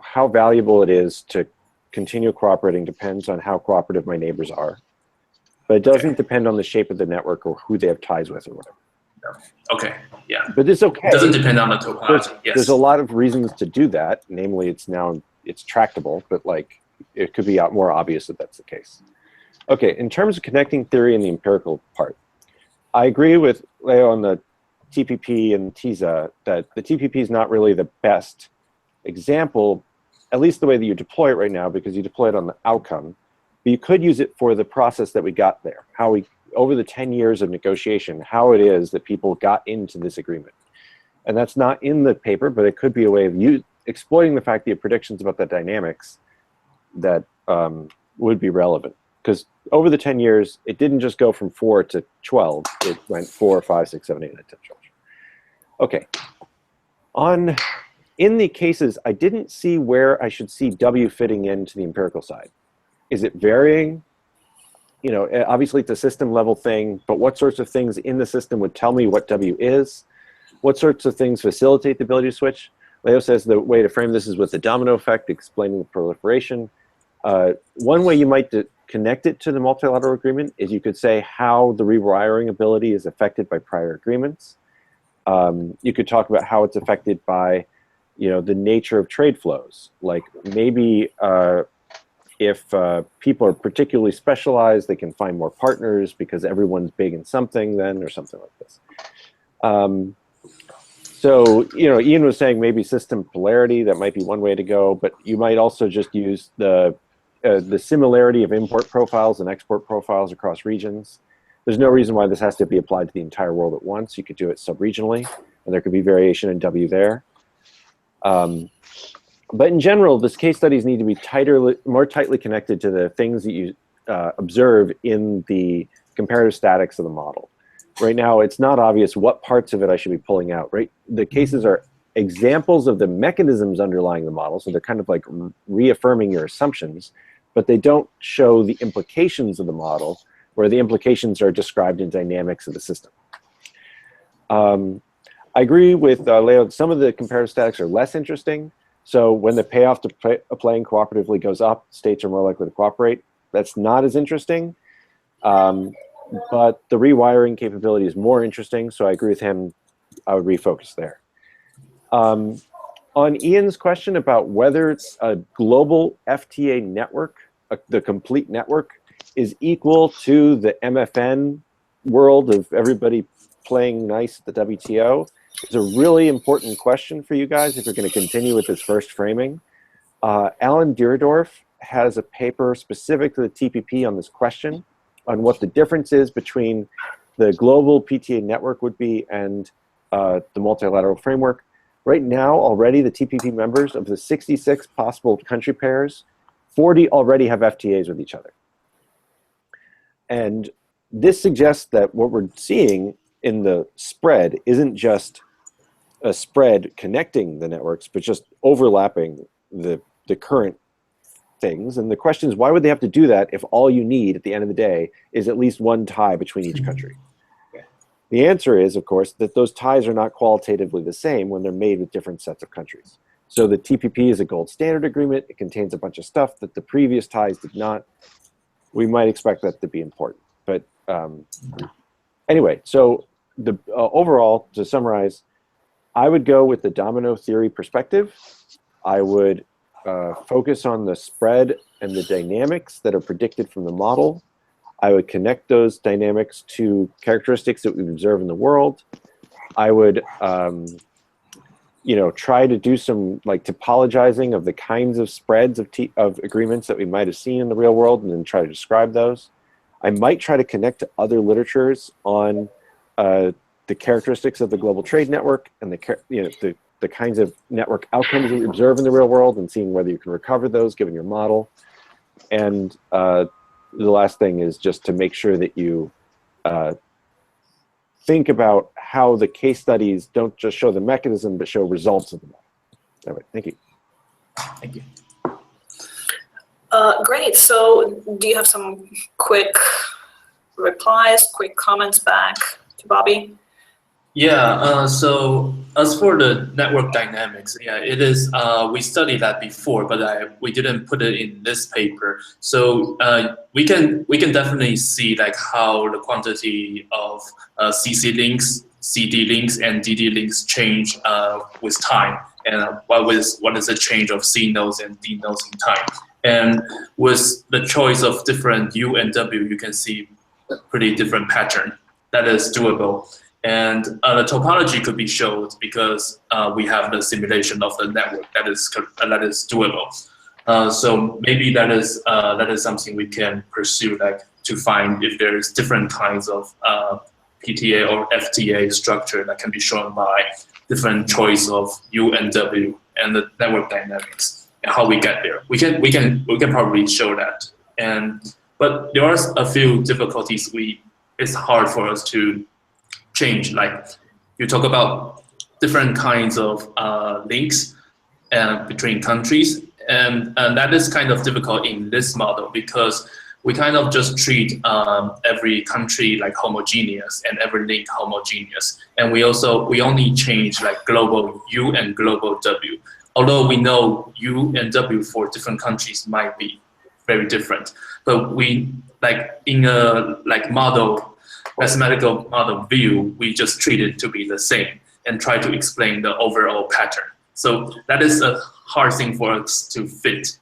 how valuable it is to continue cooperating depends on how cooperative my neighbors are. But it doesn't depend on the shape of the network or who they have ties with or whatever.
Okay, yeah.
But it's okay.
It doesn't depend on the topology, yes.
There's a lot of reasons to do that. Namely, it's tractable, but like it could be more obvious that that's the case. Okay, in terms of connecting theory and the empirical part, I agree with Leo on the TPP and TISA that the TPP is not really the best example, at least the way that you deploy it right now, because you deploy it on the outcome. But you could use it for the process that we got there, how we, over the 10 years of negotiation, how it is that people got into this agreement. And that's not in the paper, but it could be a way of exploiting the fact that you have predictions about the dynamics that would be relevant. Because over the 10 years, it didn't just go from 4 to 12. It went 4, 5, 6, 7, 8, 9, 10, 12. Okay. In the cases, I didn't see where I should see W fitting into the empirical side. Is it varying? You know, obviously it's a system level thing, but what sorts of things in the system would tell me what W is? What sorts of things facilitate the ability to switch? Leo says the way to frame this is with the domino effect, explaining the proliferation. One way you might connect it to the multilateral agreement is you could say how the rewiring ability is affected by prior agreements. You could talk about how it's affected by, you know, the nature of trade flows. Like maybe if people are particularly specialized, they can find more partners because everyone's big in something then, or something like this. So, you know, Ian was saying maybe system polarity, that might be one way to go, but you might also just use the similarity of import profiles and export profiles across regions. There's no reason why this has to be applied to the entire world at once. You could do it sub-regionally, and there could be variation in W there. But in general, this case studies need to be more tightly connected to the things that you observe in the comparative statics of the model. Right now, it's not obvious what parts of it I should be pulling out, right? The cases are examples of the mechanisms underlying the model, so they're kind of like reaffirming your assumptions, but they don't show the implications of the model, where the implications are described in dynamics of the system. I agree with Leo, some of the comparative statics are less interesting. So when the payoff to playing cooperatively goes up, states are more likely to cooperate. That's not as interesting. But the rewiring capability is more interesting, so I agree with him. I would refocus there. On Ian's question about whether it's a global FTA network, the complete network, is equal to the MFN world of everybody playing nice at the WTO, it's a really important question for you guys if you're going to continue with this first framing. Alan Deerdorf has a paper specific to the TPP on this question, on what the difference is between the global PTA network would be and the multilateral framework. Right now, already the TPP members of the 66 possible country pairs, 40 already have FTAs with each other. And this suggests that what we're seeing in the spread isn't just a spread connecting the networks, but just overlapping the current things. And the question is, why would they have to do that if all you need at the end of the day is at least one tie between each country? The answer is, of course, that those ties are not qualitatively the same when they're made with different sets of countries. So the TPP is a gold standard agreement. It contains a bunch of stuff that the previous ties did not. We might expect that to be important. But anyway, so the overall, to summarize, I would go with the domino theory perspective. I would focus on the spread and the dynamics that are predicted from the model. I would connect those dynamics to characteristics that we observe in the world. I would, you know, try to do some like topologizing of the kinds of spreads of agreements that we might have seen in the real world, and then try to describe those. I might try to connect to other literatures on the characteristics of the global trade network and the kinds of network outcomes that we observe in the real world, and seeing whether you can recover those given your model. And the last thing is just to make sure that you think about how the case studies don't just show the mechanism, but show results of the model. All right, thank you.
Thank you.
Great. So do you have some quick replies, quick comments back to Bobby?
Yeah, so as for the network dynamics, yeah, it is, we studied that before, but we didn't put it in this paper. So we can definitely see like how the quantity of CC links, CD links, and DD links change with time, and what is the change of C nodes and D nodes in time. And with the choice of different U and W, you can see a pretty different pattern that is doable. And the topology could be showed because we have the simulation of the network that is doable. So maybe that is something we can pursue, like to find if there's different kinds of PTA or FTA structure that can be shown by different choice of U and W and the network dynamics and how we get there. We can probably show that. But there are a few difficulties. It's hard for us to change. Like you talk about different kinds of links between countries, and that is kind of difficult in this model because we kind of just treat every country like homogeneous and every link homogeneous, and we only change like global U and global W. Although we know U and W for different countries might be very different, but we like in a mathematical model view, we just treat it to be the same and try to explain the overall pattern. So that is a hard thing for us to fix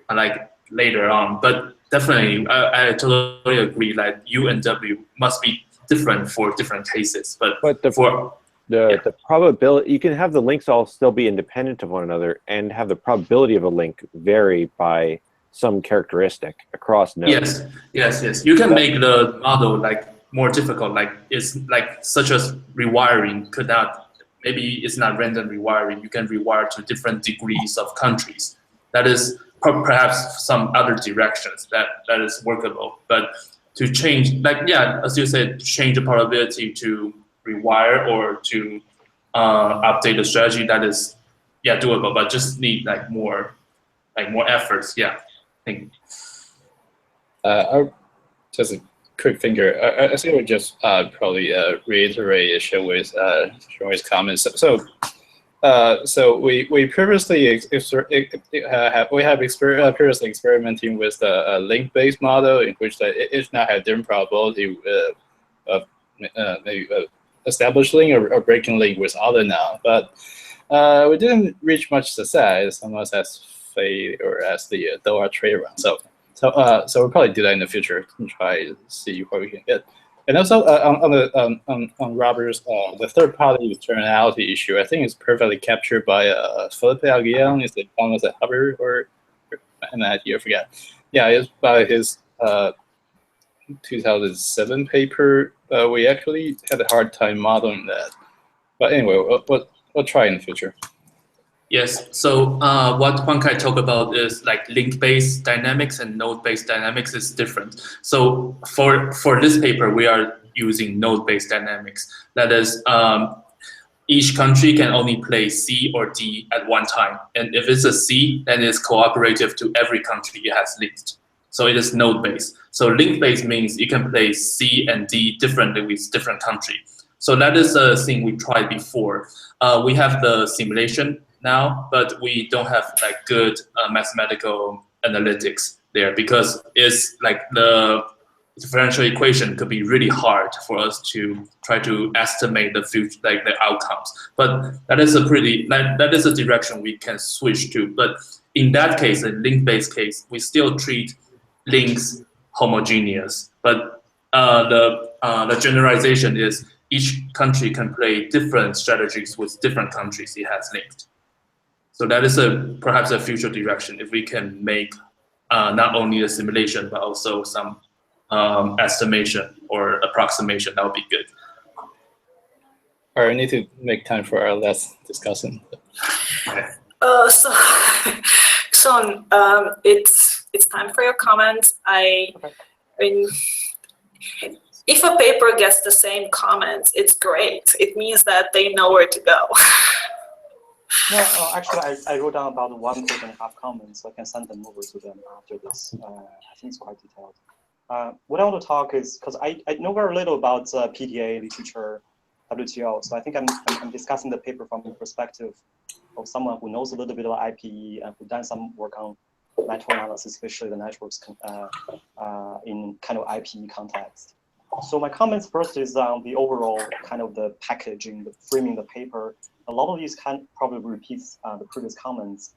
like later on. But definitely, I totally agree. Like U and W must be different for different cases. But the
probability, you can have the links all still be independent of one another and have the probability of a link vary by some characteristic across nodes.
Yes. You can make the model like more difficult. Like it's like such as rewiring could not. Maybe it's not random rewiring. You can rewire to different degrees of countries. That is perhaps some other directions that is workable. But to change, like as you said, change the probability to rewire or to update the strategy, that is doable, but just need like more efforts. Yeah, I think.
Just a quick finger. I think I would just probably reiterate Xiaohui's comments. So we previously previously experimenting with a link-based model in which each node had different probability of maybe establish link or breaking link with other node, but we didn't reach much success unless as Fei or as the Doha trade round. So we'll probably do that in the future and try to see what we can get. And also on Robert's the third party externality issue, I think it's perfectly captured by Philippe Aguillon. Is it Thomas Hubbard or an idea? I forget. Yeah, it's by his 2007 paper. We actually had a hard time modeling that. But anyway, we'll try in the future.
Yes. So what Huangkai talked about is like link-based dynamics and node-based dynamics is different. So for this paper, we are using node-based dynamics. That is, each country can only play C or D at one time. And if it's a C, then it's cooperative to every country it has linked. So it is node-based. So link-based means you can play C and D differently with different countries. So that is a thing we tried before. We have the simulation now, but we don't have like good mathematical analytics there because it's like the differential equation could be really hard for us to try to estimate the future, like the outcomes. But that is a direction we can switch to. But in that case, a link-based case, we still treat links homogeneous. But the generalization is each country can play different strategies with different countries it has linked. So that is perhaps a future direction if we can make not only a simulation but also some estimation or approximation. That would be good.
All right, I need to make time for our last discussion.
Okay.
Sean, it's time for your comments. I mean, if a paper gets the same comments, it's great. It means that they know where to go.
No, actually, I wrote down about 1.5 comments, so I can send them over to them after this. I think it's quite detailed. What I want to talk is, because I know very little about PTA literature, WTO, so I think I'm discussing the paper from the perspective of someone who knows a little bit about IPE and who done some work on network analysis, especially the networks in kind of IPE context. So my comments first is on the overall kind of the packaging, the framing the paper. A lot of these probably repeats the previous comments.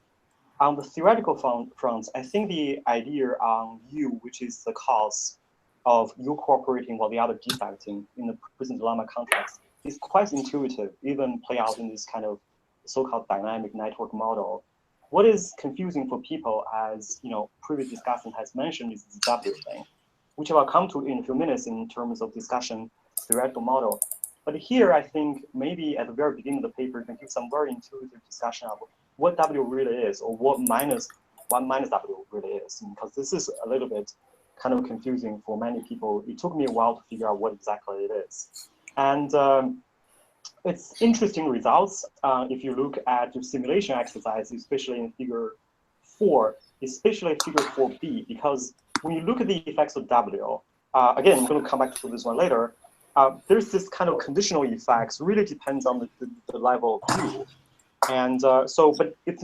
On the theoretical front, I think the idea on U, which is the cause of you cooperating while the other defecting in the prison dilemma context, is quite intuitive, even play out in this kind of so-called dynamic network model. What is confusing for people, as previous discussion has mentioned, is the W thing, which I'll come to in a few minutes in terms of discussion theoretical model. But here, I think maybe at the very beginning of the paper, you can give some very intuitive discussion of what W really is, or what minus W really is, because this is a little bit kind of confusing for many people. It took me a while to figure out what exactly it is. And it's interesting results if you look at your simulation exercise, especially in figure 4, especially figure 4b, because when you look at the effects of W, again, I'm going to come back to this one later, there's this kind of conditional effects, really depends on the level of U. And but it's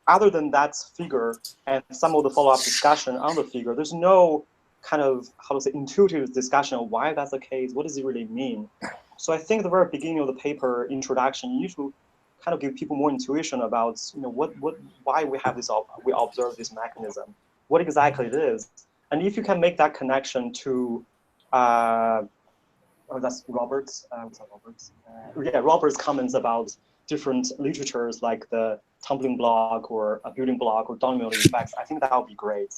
other than that figure and some of the follow-up discussion on the figure, there's no kind of, intuitive discussion of why that's the case, what does it really mean? So I think at the very beginning of the paper introduction, you need to kind of give people more intuition about, why we have this, we observe this mechanism, what exactly it is. And if you can make that connection to, that's Robert's, Robert's comments about different literatures like the tumbling block or a building block or domino effects, I think that would be great.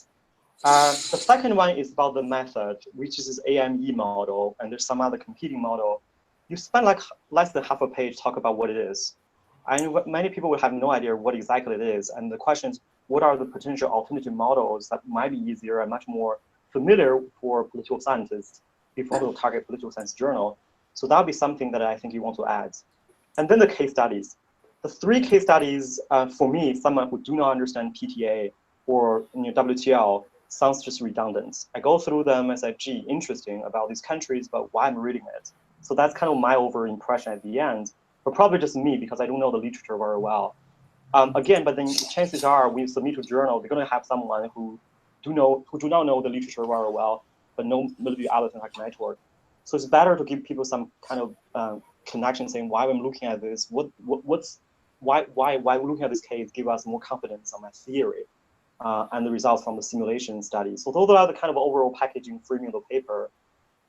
The second one is about the method, which is this AME model, and there's some other competing model. You spend like less than half a page talk about what it is. And many people will have no idea what exactly it is. And the question is, what are the potential alternative models that might be easier and much more familiar for political scientists if you want to target political science journal? So that would be something that I think you want to add. And then the case studies. The 3 case studies, for me, someone who do not understand PTA or WTL, sounds just redundant. I go through them and say, gee, interesting about these countries, but why I'm reading it? So that's kind of my over impression at the end, but probably just me because I don't know the literature very well. Again, but then chances are when you submit to a journal, they're going to have someone who do not know the literature very well, but know maybe other things like network. So it's better to give people some kind of connection, saying why I'm looking at this, why looking at this case give us more confidence on my theory and the results from the simulation study. So those are the kind of overall packaging framing of the paper.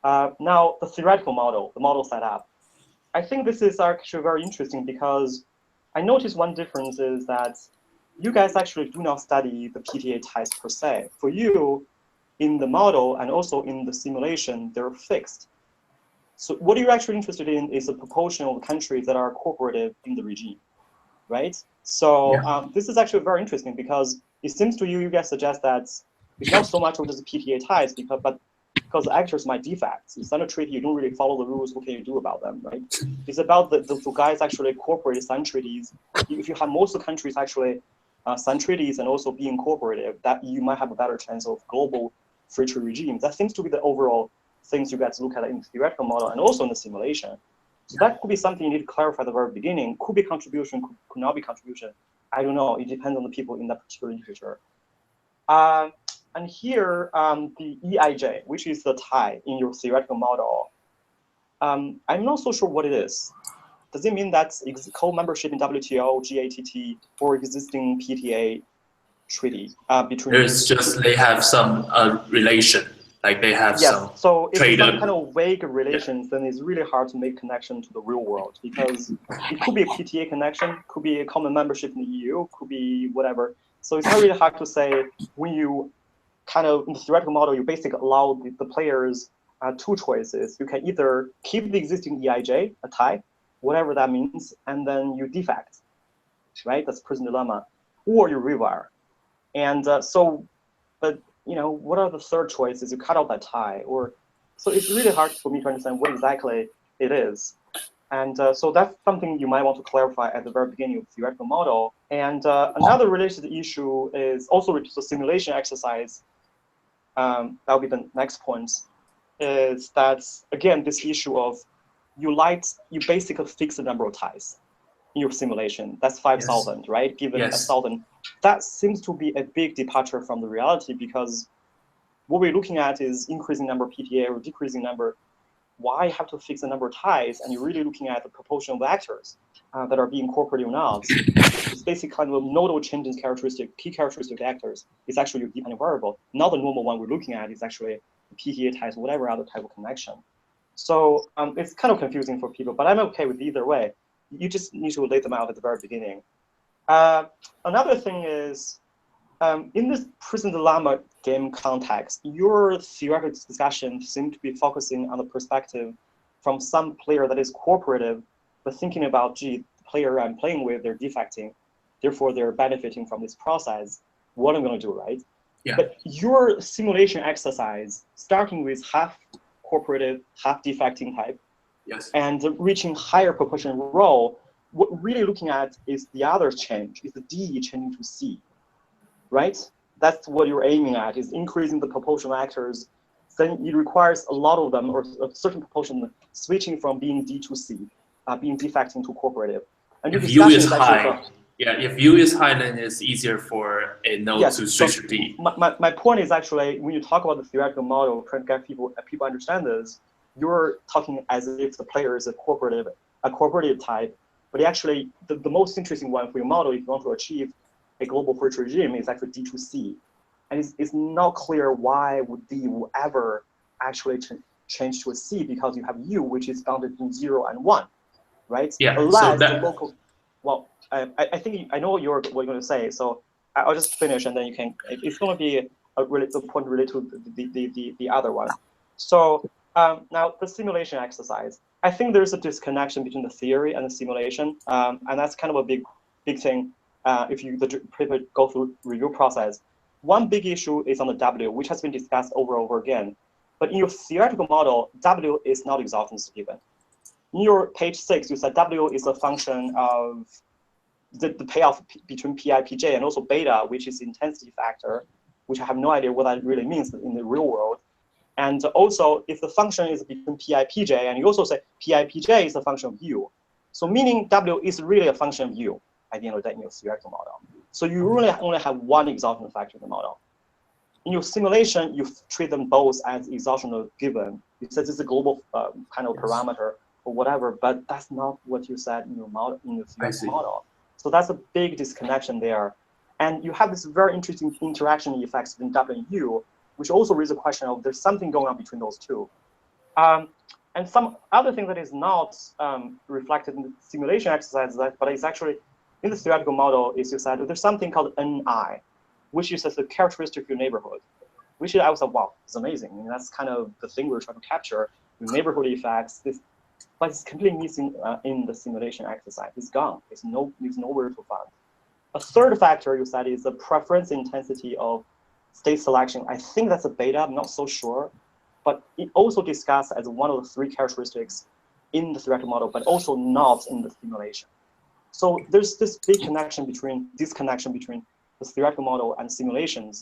Now the theoretical model, the model setup. I think this is actually very interesting because I noticed one difference is that you guys actually do not study the PTA ties per se. For you, in the model and also in the simulation, they're fixed. So what you're actually interested in is the proportion of countries that are cooperative in the regime, right? So this is actually very interesting because it seems to you guys suggest that it's not so much just the PTA ties, but because the actors might defect. It's not a treaty, you don't really follow the rules, what can you do about them, right? It's about the guys actually cooperate sign treaties. If you have most of the countries actually sign treaties and also being cooperative, that you might have a better chance of global free trade regime. That seems to be the overall things you guys look at in the theoretical model and also in the simulation. So that could be something you need to clarify at the very beginning. Could be contribution, could not be contribution. I don't know. It depends on the people in that particular literature. And here, the EIJ, which is the tie in your theoretical model, I'm not so sure what it is. Does it mean that's co-membership in WTO, GATT, or existing PTA treaty between?
There's just they have some relation, like they have some.
So if
trade
it's some kind of vague relations, then it's really hard to make connection to the real world because it could be a PTA connection, could be a common membership in the EU, could be whatever. So it's not really hard to say when you kind of in the theoretical model, you basically allow the players 2 choices. You can either keep the existing EIJ, a tie, whatever that means, and then you defect, right? That's prison dilemma, or you rewire. And but what are the third choices? You cut out that tie, so it's really hard for me to understand what exactly it is. And so that's something you might want to clarify at the very beginning of the theoretical model. And another related issue is also with the simulation exercise. That'll be the next point. Is that again this issue of you basically fix the number of ties in your simulation. That's 5,000, yes. Right? Given 1,000, that seems to be a big departure from the reality because what we're looking at is increasing number of PTA or decreasing number. Why have to fix the number of ties? And you're really looking at the proportion of actors that are being cooperative or not. basic kind of nodal changes characteristic, key characteristic actors is actually your dependent variable. Now the normal one we're looking at is actually the PTA types, whatever other type of connection. So it's kind of confusing for people, but I'm okay with either way. You just need to lay them out at the very beginning. Another thing is, in this prison dilemma game context, your theoretical discussion seems to be focusing on the perspective from some player that is cooperative, but thinking about, gee, the player I'm playing with, they're defecting, therefore they're benefiting from this process. What am I going to do, right?
Yeah.
But your simulation exercise, starting with half cooperative, half defecting type,
Yes.
and reaching higher proportion role, what we're really looking at is the other change, is the D changing to C, right? That's what you're aiming at, is increasing the proportion of actors. Then it requires a lot of them, or a certain proportion, switching from being D to C, being defecting to cooperative. And your
If U
discussion
is
actually
high, yeah, if U is high, then it's easier for a node
yes,
to
so
switch to D.
my point is actually, when you talk about the theoretical model, trying to get people understand this, you're talking as if the player is a cooperative type, but actually the most interesting one for your model, if you want to achieve a global first regime, is actually D2C. And it's not clear why would D will ever actually change to a C, because you have U, which is bounded in 0 and 1, right?
Yeah,
Unless
so that,
the local, well, I think I know what you're going to say, so I'll just finish and then you can, it's going to be a point related to the other one. So now the simulation exercise, I think there's a disconnection between the theory and the simulation, and that's kind of a big thing if you go through review process. One big issue is on the W, which has been discussed over and over again. But in your theoretical model, W is not exogenous given. In your page 6, you said W is a function of the payoff between Pi, Pj, and also beta, which is intensity factor, which I have no idea what that really means in the real world. And also, if the function is between Pi, Pj, and you also say Pi, Pj is a function of U. So meaning W is really a function of U at the end of the day in your theoretical model. So you really only have one exogenous factor in the model. In your simulation, you treat them both as exogenous given. You said this is a global kind of parameter or whatever, but that's not what you said in your model, in your theoretical model. So that's a big disconnection there. And you have this very interesting interaction effects between W and U, which also raises a question of there's something going on between those two. And some other thing that is not reflected in the simulation exercises, but it's actually in the theoretical model, is you said there's something called Ni, which is the characteristic of your neighborhood, which I was like, wow, it's amazing. I mean, that's kind of the thing we're trying to capture, the neighborhood effects. But it's completely missing in the simulation exercise. It's gone. It's nowhere to find. A third factor you said is the preference intensity of state selection. I think that's a beta. I'm not so sure, but it also discussed as one of the 3 characteristics in the theoretical model, but also not in the simulation. So there's this big disconnection between the theoretical model and simulations.